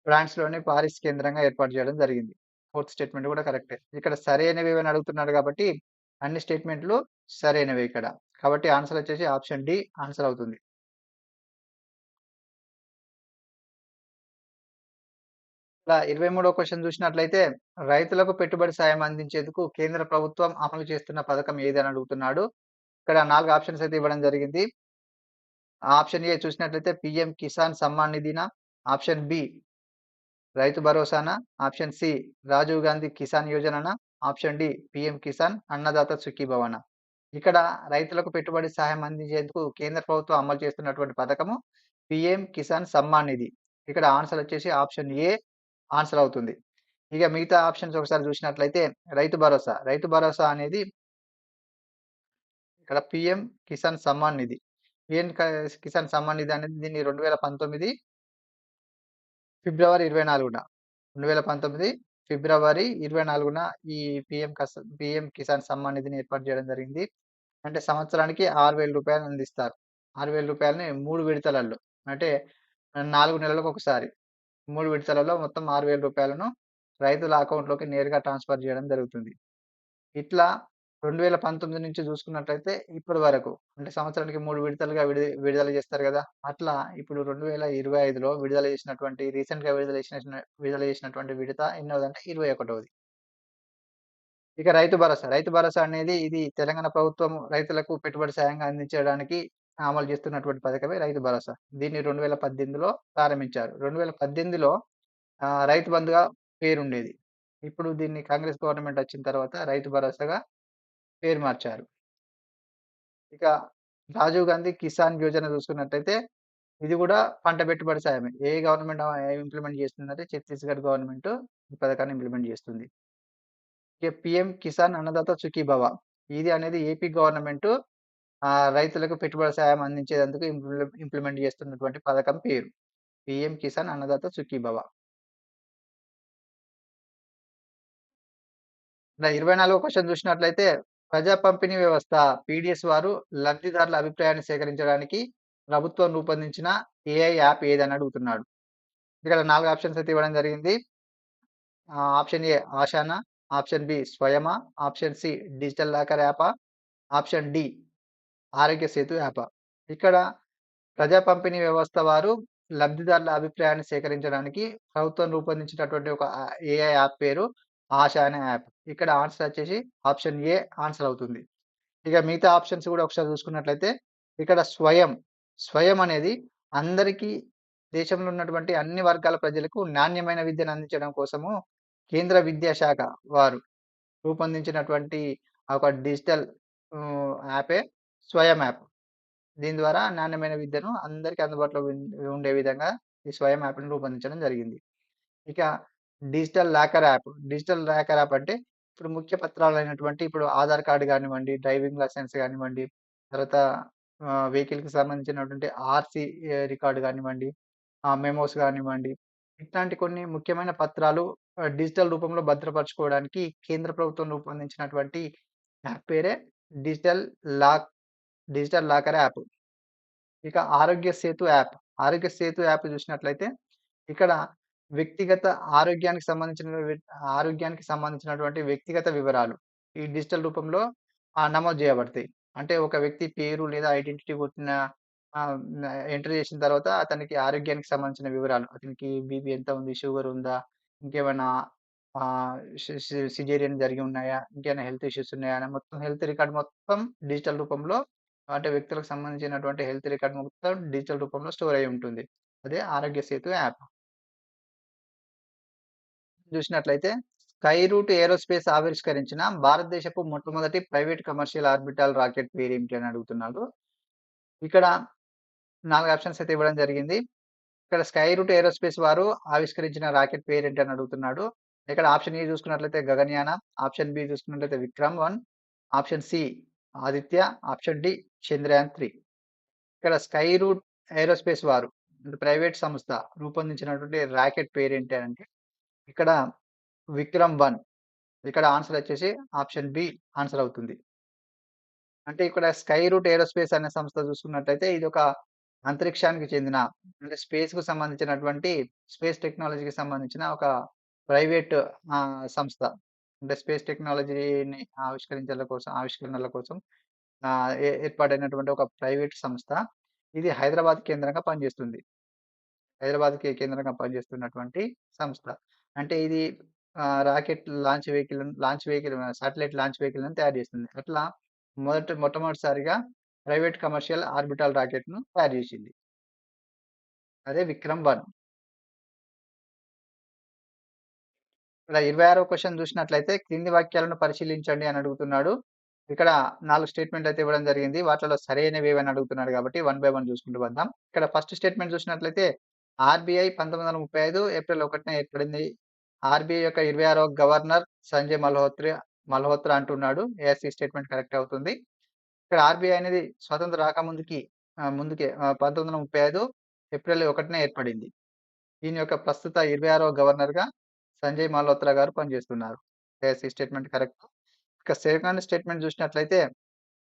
ఫ్రాన్స్‌లోని పారిస్ కేంద్రంగా ఏర్పాటు చేయడం జరిగింది. ఫోర్త్ స్టేట్‌మెంట్ కూడా కరెక్టే. ఇక్కడ సరైనవి అని అడుగుతున్నాడు కాబట్టి అన్ని స్టేట్‌మెంట్‌లు సరైనవే ఇక్కడ. కాబట్టి ఆన్సర్ వచ్చేసి ఆప్షన్ డి ఆన్సర్ అవుతుంది. ఇలా 23వ క్వెషన్ చూసినట్లయితే రైతులకు పెట్టుబడి సాయం అందించేందుకు కేంద్ర ప్రభుత్వం అమలు చేస్తున్న పథకం ఏది అని అడుగుతున్నాడు. ఇక్కడ 4 ఆప్షన్స్ అయితే ఇవ్వడం జరిగింది. ఆప్షన్ ఏ చూసినట్లయితే పీఎం కిసాన్ సమ్మాన్ నిధినా, ఆప్షన్ బి రైతు భరోసానా, ఆప్షన్ సి రాజీవ్ గాంధీ కిసాన్ యోజననా, option D PM Kisan Annadata సుఖీభవన. ఇక్కడ రైతులకు పెట్టుబడి సహాయం అందించేందుకు కేంద్ర ప్రభుత్వం అమలు చేస్తున్నటువంటి పథకము పీఎం కిసాన్ సమ్మాన్ నిధి. ఇక్కడ ఆన్సర్ వచ్చేసి ఆప్షన్ ఏ ఆన్సర్ అవుతుంది. ఇక మిగతా ఆప్షన్స్ ఒకసారి చూసినట్లయితే రైతు భరోసా. రైతు భరోసా అనేది ఇక్కడ పీఎం కిసాన్ సమ్మాన్ నిధి. పీఎం కిసాన్ సమ్మాన్ నిధి అనేది దీన్ని 2019 ఫిబ్రవరి 24న 2019 ఫిబ్రవరి 24న ఈ పీఎం కిసాన్ సమ్మాన్ నిధిని ఏర్పాటు చేయడం జరిగింది. అంటే సంవత్సరానికి రూ. 6,000 అందిస్తారు. రూ. 6,000ని 3 విడతలలో అంటే 4 నెలలకు ఒకసారి 3 విడతలలో మొత్తం రూ. 6,000ను రైతుల అకౌంట్‌లోకి నేరుగా ట్రాన్స్‌ఫర్ చేయడం జరుగుతుంది. ఇట్లా 2019 నుంచి చూసుకున్నట్లయితే ఇప్పటి వరకు అంటే సంవత్సరానికి 3 విడతలుగా విడుదల చేస్తారు గదా! అట్లా ఇప్పుడు 2025లో రీసెంట్‌గా విడుదల చేసినటువంటి విడత ఎన్నోదంటే 21వది. ఇక రైతు భరోసా. రైతు భరోసా అనేది ఇది తెలంగాణ ప్రభుత్వం రైతులకు పెట్టుబడి సాయంగా అందించడానికి అమలు చేస్తున్నటువంటి పథకమే రైతు భరోసా. దీన్ని 2018లో ప్రారంభించారు. 2018లో రైతు బంధుగా పేరుండేది. ఇప్పుడు దీన్ని కాంగ్రెస్ గవర్నమెంట్ వచ్చిన తర్వాత రైతు భరోసాగా పేరు మార్చారు. ఇక రాజీవ్ గాంధీ కిసాన్ యోజన చూసుకున్నట్టయితే ఇది గూడా పంట పెట్టుబడి సాయమే. ఏ గవర్నమెంట్ ఇంప్లిమెంట్ చేస్తుందంటే ఛత్తీస్‌గఢ్ గవర్నమెంట్ ఈ పథకాన్ని ఇంప్లిమెంట్ చేస్తుంది. ఇక పీఎం కిసాన్ అన్నదాత సుఖీభవ. ఇది అనేది ఏపీ గవర్నమెంట్ రైతులకు పెట్టుబడి సాయం అందించేందుకు ఇంప్లిమెంట్ చేస్తున్నటువంటి పథకం పేరు. పీఎం కిసాన్ అన్నదాత సుఖీభవ. ఇలా 24వ క్వెషన్ చూసినట్లయితే ప్రజా పంపిణీ వ్యవస్థ పీడీఎస్ వారు లబ్ధిదారుల అభిప్రాయాన్ని సేకరించడానికి ప్రభుత్వం రూపొందించిన ఏఐ యాప్ ఏదని అడుగుతున్నాడు. ఇక్కడ 4 ఆప్షన్స్ అయితే ఇవ్వడం జరిగింది. ఆప్షన్ ఏ ఆషానా, ఆప్షన్ బి స్వయమా, ఆప్షన్ సి డిజిటల్ లాకర్ యాపా, ఆప్షన్ డి ఆరోగ్య సేతు యాపా. ఇక్కడ ప్రజా పంపిణీ వ్యవస్థ వారు లబ్ధిదారుల అభిప్రాయాన్ని సేకరించడానికి ప్రభుత్వం రూపొందించినటువంటి ఒక ఏఐ యాప్ పేరు ఆశ అనే యాప్. ఇక్కడ ఆన్సర్ వచ్చేసి ఆప్షన్ ఏ ఆన్సర్ అవుతుంది. ఇక మిగతా ఆప్షన్స్ కూడా ఒకసారి చూసుకున్నట్లయితే ఇక్కడ స్వయం అనేది అందరికీ దేశంలో ఉన్నటువంటి అన్ని వర్గాల ప్రజలకు నాణ్యమైన విద్యను అందించడం కోసము కేంద్ర విద్యాశాఖ వారు రూపొందించినటువంటి ఒక డిజిటల్ యాపే స్వయం యాప్. దీని ద్వారా నాణ్యమైన విద్యను అందరికీ అందుబాటులో ఉండే విధంగా ఈ స్వయం యాప్‌ని రూపొందించడం జరిగింది. ఇక డిజిటల్ లాకర్ యాప్ అంటే ఇప్పుడు ముఖ్య పత్రాలైనటువంటి ఇప్పుడు ఆధార్ కార్డ్ గానివ్వండి, డ్రైవింగ్ లైసెన్స్ గానివ్వండి, తర్వాత వెహికల్‌కి సంబంధించినటువంటి ఆర్‌సి రికార్డ్ గానివ్వండి, మెమోస్ గానివ్వండి, ఇట్లాంటి కొన్ని ముఖ్యమైన పత్రాలు డిజిటల్ రూపంలో భద్రపరచుకోవడానికి కేంద్ర ప్రభుత్వం రూపొందించినటువంటి యాప్ పేరే digital lock digital locker app. ఇక ఆరోగ్య సేతు యాప్ చూసినట్లయితే ఇక్కడ వ్యక్తిగత ఆరోగ్యానికి సంబంధించినటువంటి వ్యక్తిగత వివరాలు ఈ డిజిటల్ రూపంలో నమోదు చేయబడతాయి. అంటే ఒక వ్యక్తి పేరు లేదా ఐడెంటిటీ కొట్టిన ఎంటర్ చేసిన తర్వాత అతనికి ఆరోగ్యానికి సంబంధించిన వివరాలు. అతనికి బీపీ ఎంత ఉంది? షుగర్ ఉందా? ఇంకేమైనా ఆహ్, సిజేరియన్ జరిగి ఉన్నాయా? ఇంకేమైనా హెల్త్ ఇష్యూస్ ఉన్నాయా? అని మొత్తం హెల్త్ రికార్డ్ మొత్తం డిజిటల్ రూపంలో అంటే వ్యక్తులకు సంబంధించినటువంటి హెల్త్ రికార్డ్ మొత్తం డిజిటల్ రూపంలో స్టోర్ అయ్యి ఉంటుంది. అదే ఆరోగ్య సేతు యాప్. చూసినట్లయితే స్కై రూట్ ఏరోస్పేస్ ఆవిష్కరించిన భారతదేశపు మొట్టమొదటి ప్రైవేట్ కమర్షియల్ ఆర్బిటాల్ రాకెట్ పేరేంటి అని అడుగుతున్నాడు. ఇక్కడ 4 ఆప్షన్స్ అయితే ఇవ్వడం జరిగింది. ఇక్కడ స్కై రూట్ ఏరోస్పేస్ వారు ఆవిష్కరించిన రాకెట్ పేరేంటి అని అడుగుతున్నాడు. ఇక్కడ ఆప్షన్ ఏ చూసుకున్నట్లయితే గగన్యాన, ఆప్షన్ బి చూసుకున్నట్లయితే Vikram, option C Aditya, option D Chandrayaan. ఇక్కడ స్కై రూట్ ఏరోస్పేస్ వారు అంటే ప్రైవేట్ సంస్థ రూపొందించినటువంటి రాకెట్ పేరేంటి అంటే ఇక్కడ విక్రమ్-1. ఇక్కడ ఆన్సర్ వచ్చేసి ఆప్షన్ బి ఆన్సర్ అవుతుంది. అంటే ఇక్కడ స్కై రూట్ ఏరోస్పేస్ అనే సంస్థ చూసుకున్నట్లయితే ఇదొక అంతరిక్షానికి చెందిన అంటే స్పేస్‌కు సంబంధించినటువంటి స్పేస్ టెక్నాలజీకి సంబంధించిన ఒక ప్రైవేట్ సంస్థ. అంటే స్పేస్ టెక్నాలజీని ఆవిష్కరణల కోసం ఏర్పాటైనటువంటి ఒక ప్రైవేట్ సంస్థ. ఇది హైదరాబాద్ కేంద్రంగా పనిచేస్తుంది. హైదరాబాద్‌కి కేంద్రంగా పనిచేస్తున్నటువంటి సంస్థ. అంటే ఇది rocket launch vehicle satellite launch వెహికల్‌ని తయారు చేస్తుంది. అట్లా మొట్టమొదటిసారిగా ప్రైవేట్ కమర్షియల్ ఆర్బిటాల్ రాకెట్‌ను తయారు చేసింది. అదే విక్రమ్-1. ఇక్కడ 26వ క్వెషన్ చూసినట్లయితే క్రింది వాక్యాలను పరిశీలించండి అని అడుగుతున్నాడు. ఇక్కడ 4 స్టేట్మెంట్‌లు అయితే ఇవ్వడం జరిగింది. వాటిలో సరైనవి ఏవని అడుగుతున్నాడు కాబట్టి వన్ బై వన్ చూసుకుంటూ వద్దాం. ఇక్కడ ఫస్ట్ స్టేట్మెంట్ చూసినట్లయితే ఆర్‌బీఐ 1935 ఏప్రిల్ 1న ఏర్పడింది. ఆర్‌బీఐ యొక్క 26వ గవర్నర్ సంజయ్ మల్హోత్రా అంటున్నాడు. యెస్, ఈ స్టేట్మెంట్ కరెక్ట్ అవుతుంది. ఇక్కడ ఆర్‌బీఐ అనేది స్వతంత్రం రాకముందుకి ముందుకే 1935 ఏప్రిల్ 1న ఏర్పడింది. దీని యొక్క ప్రస్తుత 26వ గవర్నర్‌గా సంజయ్ మల్హోత్రా గారు పనిచేస్తున్నారు. యెస్, ఈ స్టేట్మెంట్ కరెక్ట్. ఇక సెకండ్ స్టేట్మెంట్ చూసినట్లయితే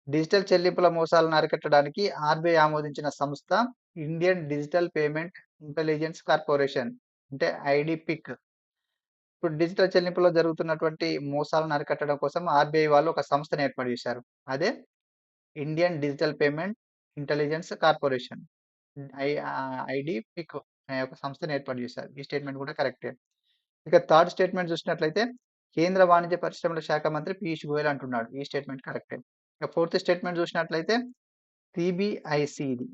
డిజిటల్ చెల్లింపుల మోసాలను అరికట్టడానికి ఆర్‌బీఐ ఆమోదించిన సంస్థ Indian digital payment intelligence corporation అంటే ఐడీపీఐసి. ఇప్పుడు డిజిటల్ చెల్లింపులో జరుగుతున్నటువంటి మోసాలను అరికట్టడం కోసం ఆర్‌బీఐ వాళ్ళు ఒక సంస్థను ఏర్పాటు చేశారు. అదే Indian digital payment intelligence corporation. IDPIC అనే ఒక సంస్థను ఏర్పాటు చేశారు. ఈ స్టేట్మెంట్ కూడా కరెక్టే. ఇక థర్డ్ స్టేట్మెంట్ చూసినట్లయితే కేంద్ర వాణిజ్య పరిశ్రమల శాఖ మంత్రి పీయూష్ గోయల్ అంటున్నాడు. ఈ స్టేట్మెంట్ కరెక్టే. ఇక ఫోర్త్ స్టేట్మెంట్ చూసినట్లయితే సిబిఐసి ఇది.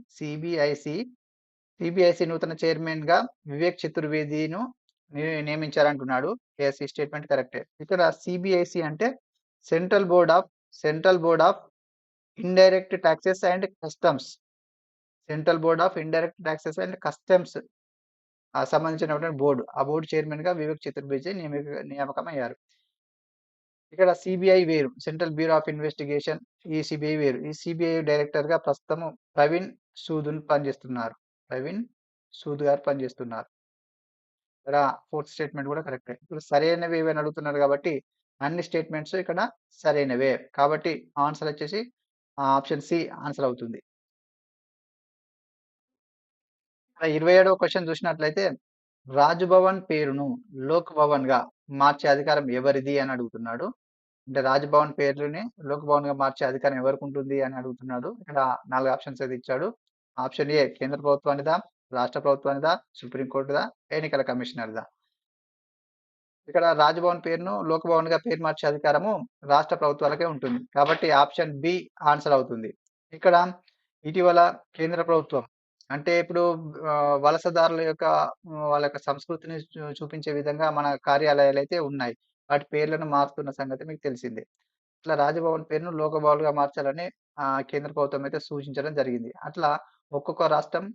సిబిఐసి నూతన చైర్మన్‌గా వివేక్ చతుర్వేదిను నియమించారంటున్నాడు. యెస్, ఈ స్టేట్మెంట్ కరెక్టే. ఇక్కడ సిబిఐసి అంటే central board of indirect taxes and customs. Central board of indirect taxes and customs సంబంధించినటువంటి బోర్డు. ఆ బోర్డు చైర్మన్‌గా వివేక్ చతుర్వేది నియామకమయ్యారు. ఇక్కడ సిబిఐ వేరు. Central bureau of investigation. ఈ సిబిఐ వేరు. ఈ సిబిఐ డైరెక్టర్‌గా ప్రస్తుతం ప్రవీణ్ సూద్ పనిచేస్తున్నారు. ప్రవీణ్ సూద్ గారు పనిచేస్తున్నారు. ఇక్కడ ఫోర్త్ స్టేట్మెంట్ కూడా కరెక్టే. ఇప్పుడు సరైనవి ఏవని అడుగుతున్నారు కాబట్టి అన్ని స్టేట్మెంట్స్ ఇక్కడ సరైనవే. కాబట్టి ఆన్సర్ వచ్చేసి ఆప్షన్ సి ఆన్సర్ అవుతుంది. 27వ క్వెషన్ చూసినట్లయితే రాజ్‌భవన్ పేరును లోక్ భవన్‌గా మార్చే అధికారం ఎవరిది అని అడుగుతున్నాడు. అంటే రాజ్‌భవన్ పేరుని లోక్ భవన్‌గా మార్చే అధికారం ఎవరికుంటుంది అని అడుగుతున్నాడు. ఇక్కడ 4 ఆప్షన్స్ అయితే ఇచ్చాడు. ఆప్షన్ ఏ కేంద్ర ప్రభుత్వానిదా, రాష్ట్ర ప్రభుత్వానిదా, సుప్రీం కోర్టుదా, ఎన్నికల కమిషనర్‌దా. ఇక్కడ రాజ్‌భవన్ పేరును లోక్ భవన్‌గా పేరు మార్చే అధికారము రాష్ట్ర ప్రభుత్వాలకే ఉంటుంది. కాబట్టి ఆప్షన్ బి ఆన్సర్ అవుతుంది. ఇక్కడ ఇటీవల కేంద్ర ప్రభుత్వం అంటే ఇప్పుడు వలసదారుల యొక్క వాళ్ళ యొక్క సంస్కృతిని చూపించే విధంగా మన కార్యాలయాలైతే ఉన్నాయి. వాటి పేర్లను మారుస్తున్న సంగతి మీకు తెలిసిందే. ఇట్లా రాజ్‌భవన్ పేరును లోక్ భవన్‌గా మార్చాలని కేంద్ర ప్రభుత్వం అయితే సూచించడం జరిగింది. అట్లా ఒక్కొక్క రాష్ట్రం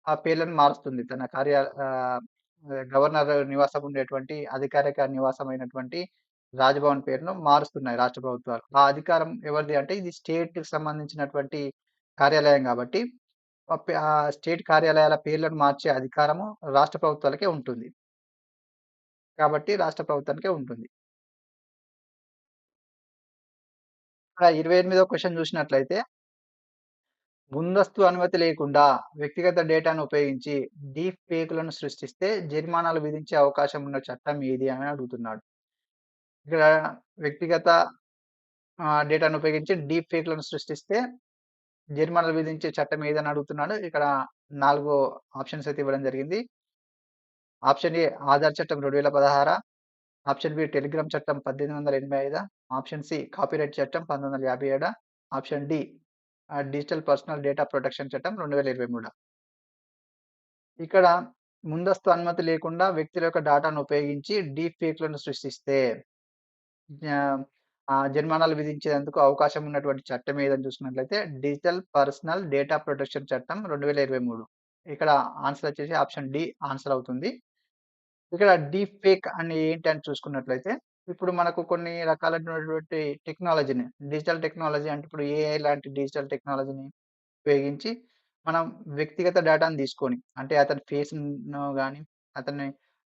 ఆ పేర్లను మారుస్తుంది. తన గవర్నర్ నివాసం ఉండేటువంటి అధికారిక నివాసమైనటువంటి రాజ్‌భవన్ పేరును మారుస్తున్నాయి రాష్ట్ర ప్రభుత్వాలు. ఆ అధికారం ఎవరిది అంటే ఇది స్టేట్‌కి సంబంధించినటువంటి కార్యాలయం కాబట్టి స్టేట్ కార్యాలయాల పేర్లను మార్చే అధికారము రాష్ట్ర ప్రభుత్వాలకే ఉంటుంది. కాబట్టి రాష్ట్ర ప్రభుత్వానికే ఉంటుంది. 28వ క్వెషన్ చూసినట్లయితే ముందస్తు అనుమతి లేకుండా వ్యక్తిగత డేటాను ఉపయోగించి డీప్ ఫేక్‌లను సృష్టిస్తే జరిమానాలు విధించే అవకాశం ఉన్న చట్టం ఏది అని అడుగుతున్నాడు. ఇక్కడ వ్యక్తిగత డేటాను ఉపయోగించి డీప్ ఫేక్‌లను సృష్టిస్తే జరిమానాలు విధించే చట్టం ఏదని అడుగుతున్నాడు. ఇక్కడ 4 ఆప్షన్స్ అయితే ఇవ్వడం జరిగింది. ఆప్షన్ ఏ ఆధార్ చట్టం 2016, ఆప్షన్ బి టెలిగ్రామ్ చట్టం 1885, ఆప్షన్ సి కాపీరైట్ చట్టం 1957, option D digital personal data protection చట్టం 2023. ఇక్కడ ముందస్తు అనుమతి లేకుండా వ్యక్తుల యొక్క డేటాను ఉపయోగించి డీప్ ఫేక్‌లను సృష్టిస్తే జరిమానాలు విధించేందుకు అవకాశం ఉన్నటువంటి చట్టం ఏదని చూసినట్లయితే డిజిటల్ పర్సనల్ డేటా ప్రొటెక్షన్ చట్టం 2023. ఇక్కడ ఆన్సర్ వచ్చేసి ఆప్షన్ డి ఆన్సర్ అవుతుంది. ఇక్కడ డీప్ ఫేక్ అని ఏంటి అని చూసుకున్నట్లయితే ఇప్పుడు మనకు కొన్ని రకాలైనటువంటి టెక్నాలజీని డిజిటల్ టెక్నాలజీ అంటే ఇప్పుడు ఏఐ లాంటి డిజిటల్ టెక్నాలజీని ఉపయోగించి మనం వ్యక్తిగత డేటాను తీసుకొని అంటే అతని ఫేస్‌ను గాని,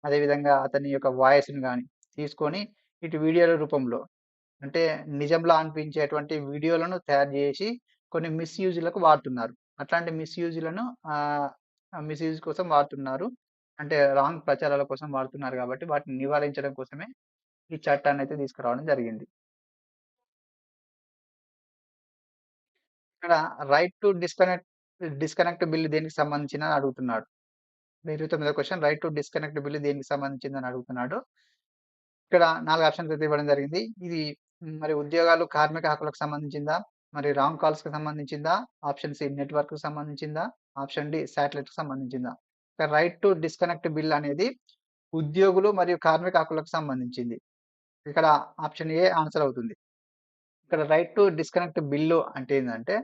అదేవిధంగా అతని యొక్క వాయిస్‌ని గాని తీసుకొని ఇటు వీడియోల రూపంలో అంటే నిజంలా అనిపించేటువంటి వీడియోలను తయారు జేసి కొన్ని మిస్‌యూజ్‌లకు వాడుతున్నారు. అట్లాంటి మిస్‌యూజ్ కోసం వాడుతున్నారు. అంటే రాంగ్ ప్రచారాల కోసం వాడుతున్నారు గాబట్టి వాటిని నివారించడం కోసమే ఈ చట్టాన్నయితే తీసుకురావడం జరిగింది. ఇక్కడ రైట్ టు డిస్కనెక్ట్ బిల్ దేనికి సంబంధించిందని అడుగుతున్నాడు. 29వ question right to disconnect bill దేనికి సంబంధించిందని అడుగుతున్నాడు. ఇక్కడ 4 ఆప్షన్స్ అయితే ఇవ్వడం జరిగింది. ఇది మరి ఉద్యోగాలు, కార్మిక హక్కులకు సంబంధించిందా? మరి రాంగ్ కాల్స్‌కి సంబంధించిందా? ఆప్షన్ సి నెట్‌వర్క్‌కి సంబంధించిందా? ఆప్షన్ డి శాటిలైట్‌కి సంబంధించిందా? రైట్ టు డిస్కనెక్ట్ బిల్ అనేది ఉద్యోగులు మరియు కార్మిక హక్కులకు సంబంధించింది. ఇక్కడ ఆప్షన్ ఏ ఆన్సర్ అవుతుంది. ఇక్కడ రైట్ టు డిస్కనెక్ట్ బిల్లు అంటే ఏందంటే,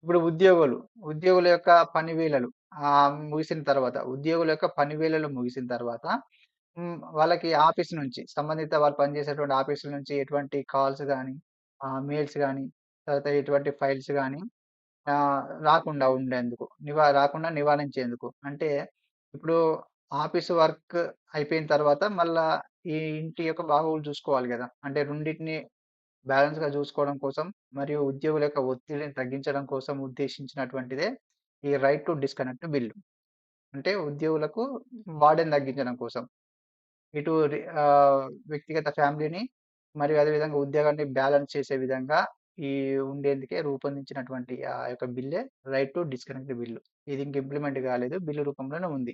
ఇప్పుడు ఉద్యోగుల యొక్క పని వేళలు ముగిసిన తర్వాత, ఉద్యోగుల యొక్క పని వేళలు ముగిసిన తర్వాత వాళ్ళకి ఆఫీస్ నుంచి సంబంధిత వాళ్ళు పనిచేసేటువంటి ఆఫీసుల నుంచి ఎటువంటి కాల్స్ గాని, మెయిల్స్ గాని, తర్వాత ఎటువంటి ఫైల్స్ గాని రాకుండా ఉండేందుకు. రాకుండా నివారించేందుకు. అంటే ఇప్పుడు ఆఫీస్ వర్క్ అయిపోయిన తర్వాత మళ్ళా ఈ ఇంటి యొక్క బాగోగులు చూసుకోవాలి గదా! అంటే రెండిటిని బ్యాలెన్స్‌గా చూసుకోవడం కోసం మరియు ఉద్యోగుల యొక్క ఒత్తిడిని తగ్గించడం కోసం ఉద్దేశించినటువంటిదే ఈ రైట్ టు డిస్కనెక్ట్ బిల్లు. అంటే ఉద్యోగులకు బర్డెన్ తగ్గించడం కోసం. ఇటు వ్యక్తిగత ఫ్యామిలీని మరియు అదే విధంగా ఉద్యోగాన్ని బ్యాలెన్స్ చేసే విధంగా ఈ ఉండేందుకే రూపొందించినటువంటి ఆ యొక్క బిల్లే రైట్ టు డిస్కనెక్ట్ బిల్లు. ఇది ఇంక ఇంప్లిమెంట్ కాలేదు. బిల్లు రూపంలోనే ఉంది.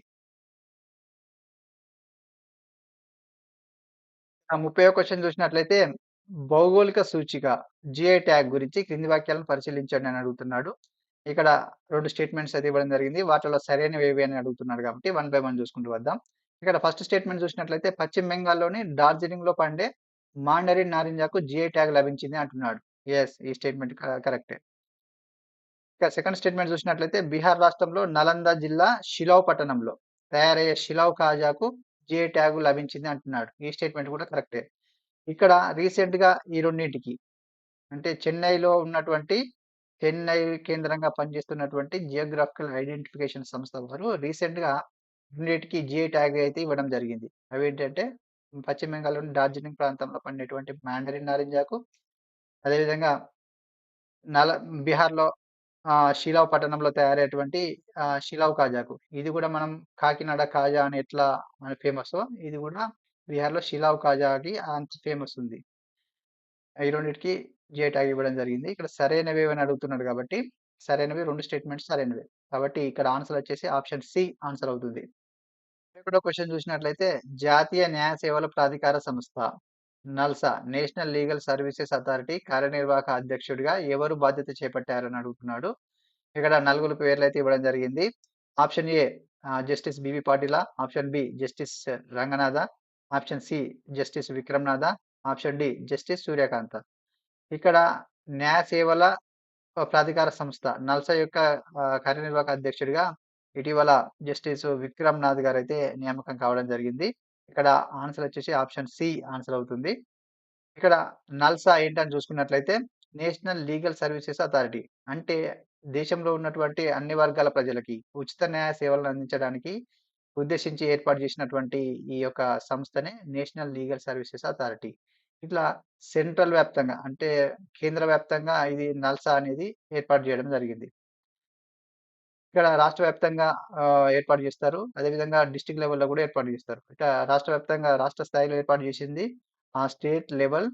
30వ క్వెషన్ చూసినట్లయితే భౌగోళిక సూచిక జిఐ ట్యాగ్ గురించి క్రింది వాక్యాలను పరిశీలించండి అని అడుగుతున్నాడు. ఇక్కడ 2 స్టేట్మెంట్స్ అయితే ఇవ్వడం జరిగింది. వాటిలో సరైనవేవి అని అడుగుతున్నాడు కాబట్టి వన్ బై వన్ చూసుకుంటూ వద్దాం. ఇక్కడ ఫస్ట్ స్టేట్మెంట్ చూసినట్లయితే పశ్చిమ బెంగాల్‌లోని డార్జిలింగ్‌లో పండే మాండరిన్ నారింజకు జిఐ ట్యాగ్ లభించింది అంటున్నాడు. యెస్. ఈ స్టేట్మెంట్ కరెక్టే. ఇక సెకండ్ స్టేట్మెంట్ చూసినట్లయితే బీహార్ రాష్ట్రంలో నలంద జిల్లా షిలావ్ పట్టణంలో తయారయ్యే షిలావ్ కాజాకు జిఐ ట్యాగ్ లభించింది అంటున్నాడు. ఈ స్టేట్మెంట్ కూడా కరెక్టే. ఇక్కడ రీసెంట్‌గా ఈ రెండింటికి అంటే చెన్నై కేంద్రంగా పనిచేస్తున్నటువంటి జియోగ్రాఫికల్ ఐడెంటిఫికేషన్ సంస్థ వారు రీసెంట్‌గా రెండిటికి జిఐ ట్యాగ్ అయితే ఇవ్వడం జరిగింది. అవేంటంటే పశ్చిమ బెంగాల్‌లోని డార్జిలింగ్ ప్రాంతంలో పండేటువంటి మాండరిన్ నారింజాకు, అదేవిధంగా నల బీహార్‌లో షిలావ్ పట్టణంలో తయారయ్యేటువంటి షిలావ్ కాజాకు. ఇది కూడా మనం కాకినాడ కాజా అని ఎట్లా మన ఫేమసో ఇది కూడా బీహార్‌లో షిలావ్ కాజాకి అంత ఫేమస్ ఉంది. ఈ రెండిటికి జిఐ ట్యాగ్ ఇవ్వడం జరిగింది. ఇక్కడ సరైనవేవని అడుగుతున్నాడు కాబట్టి, సరైనవి 2 స్టేట్మెంట్స్ సరైనవే. కాబట్టి ఇక్కడ ఆన్సర్ వచ్చేసి ఆప్షన్ సి ఆన్సర్ అవుతుంది. ఒకటో క్వెషన్ చూసినట్లయితే జాతీయ న్యాయ సేవల ప్రాధికార సంస్థ NALSA national legal services authority కార్యనిర్వాహక అధ్యక్షుడిగా ఎవరు బాధ్యత చేపట్టారని అడుగుతున్నాడు. ఇక్కడ నలుగురు పేర్లైతే ఇవ్వడం జరిగింది. ఆప్షన్ ఏ జస్టిస్ బివి పాటిల, ఆప్షన్ బి జస్టిస్ రంగనాథ, ఆప్షన్ సి జస్టిస్ విక్రమ్‌నాథ, ఆప్షన్ డి జస్టిస్ సూర్యకాంత. ఇక్కడ న్యాయ సేవల ప్రాధికార సంస్థ నల్సా యొక్క కార్యనిర్వాహక అధ్యక్షుడిగా ఇటీవల జస్టిస్ విక్రమ్‌నాథ్ గారైతే నియామకం కావడం జరిగింది. ఇక్కడ ఆన్సర్ వచ్చేసి ఆప్షన్ సి ఆన్సర్ అవుతుంది. ఇక్కడ నల్సా ఏంటని చూసుకున్నట్లయితే నేషనల్ లీగల్ సర్వీసెస్ అథారిటీ. అంటే దేశంలో ఉన్నటువంటి అన్ని వర్గాల ప్రజలకి ఉచిత న్యాయ సేవలను అందించడానికి ఉద్దేశించి ఏర్పాటు చేసినటువంటి ఈ యొక్క సంస్థనే నేషనల్ లీగల్ సర్వీసెస్ అథారిటీ. ఇట్లా సెంట్రల్ వ్యాప్తంగా అంటే కేంద్ర వ్యాప్తంగా ఇది నల్సా అనేది ఏర్పాటు చేయడం జరిగింది. ఇక్కడ రాష్ట్ర వ్యాప్తంగా ఏర్పాటు చేస్తారు. అదేవిధంగా డిస్ట్రిక్ట్ లెవెల్‌లో కూడా ఏర్పాటు చేస్తారు. ఇక రాష్ట్ర వ్యాప్తంగా రాష్ట్ర స్థాయిలో ఏర్పాటు చేసింది state level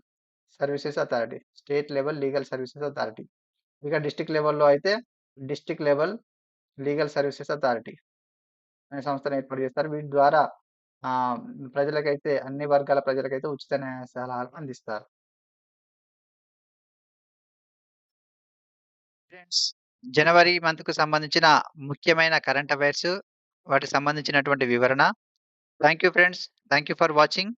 services authority. State level legal services authority. ఇక డిస్ట్రిక్ట్ లెవెల్‌లో అయితే district level legal services authority అనే సంస్థను ఏర్పాటు చేస్తారు. వీటి ద్వారా ఆహ్, ప్రజలకైతే అన్ని వర్గాల ప్రజలకైతే ఉచిత న్యాయ సలహాలు అందిస్తారు. ఫ్రెండ్స్, జనవరి మంత్‌కు సంబంధించిన ముఖ్యమైన కరెంట్ అఫైర్స్, వాటికి సంబంధించినటువంటి వివరణ. Thank you friends. Thank you for watching.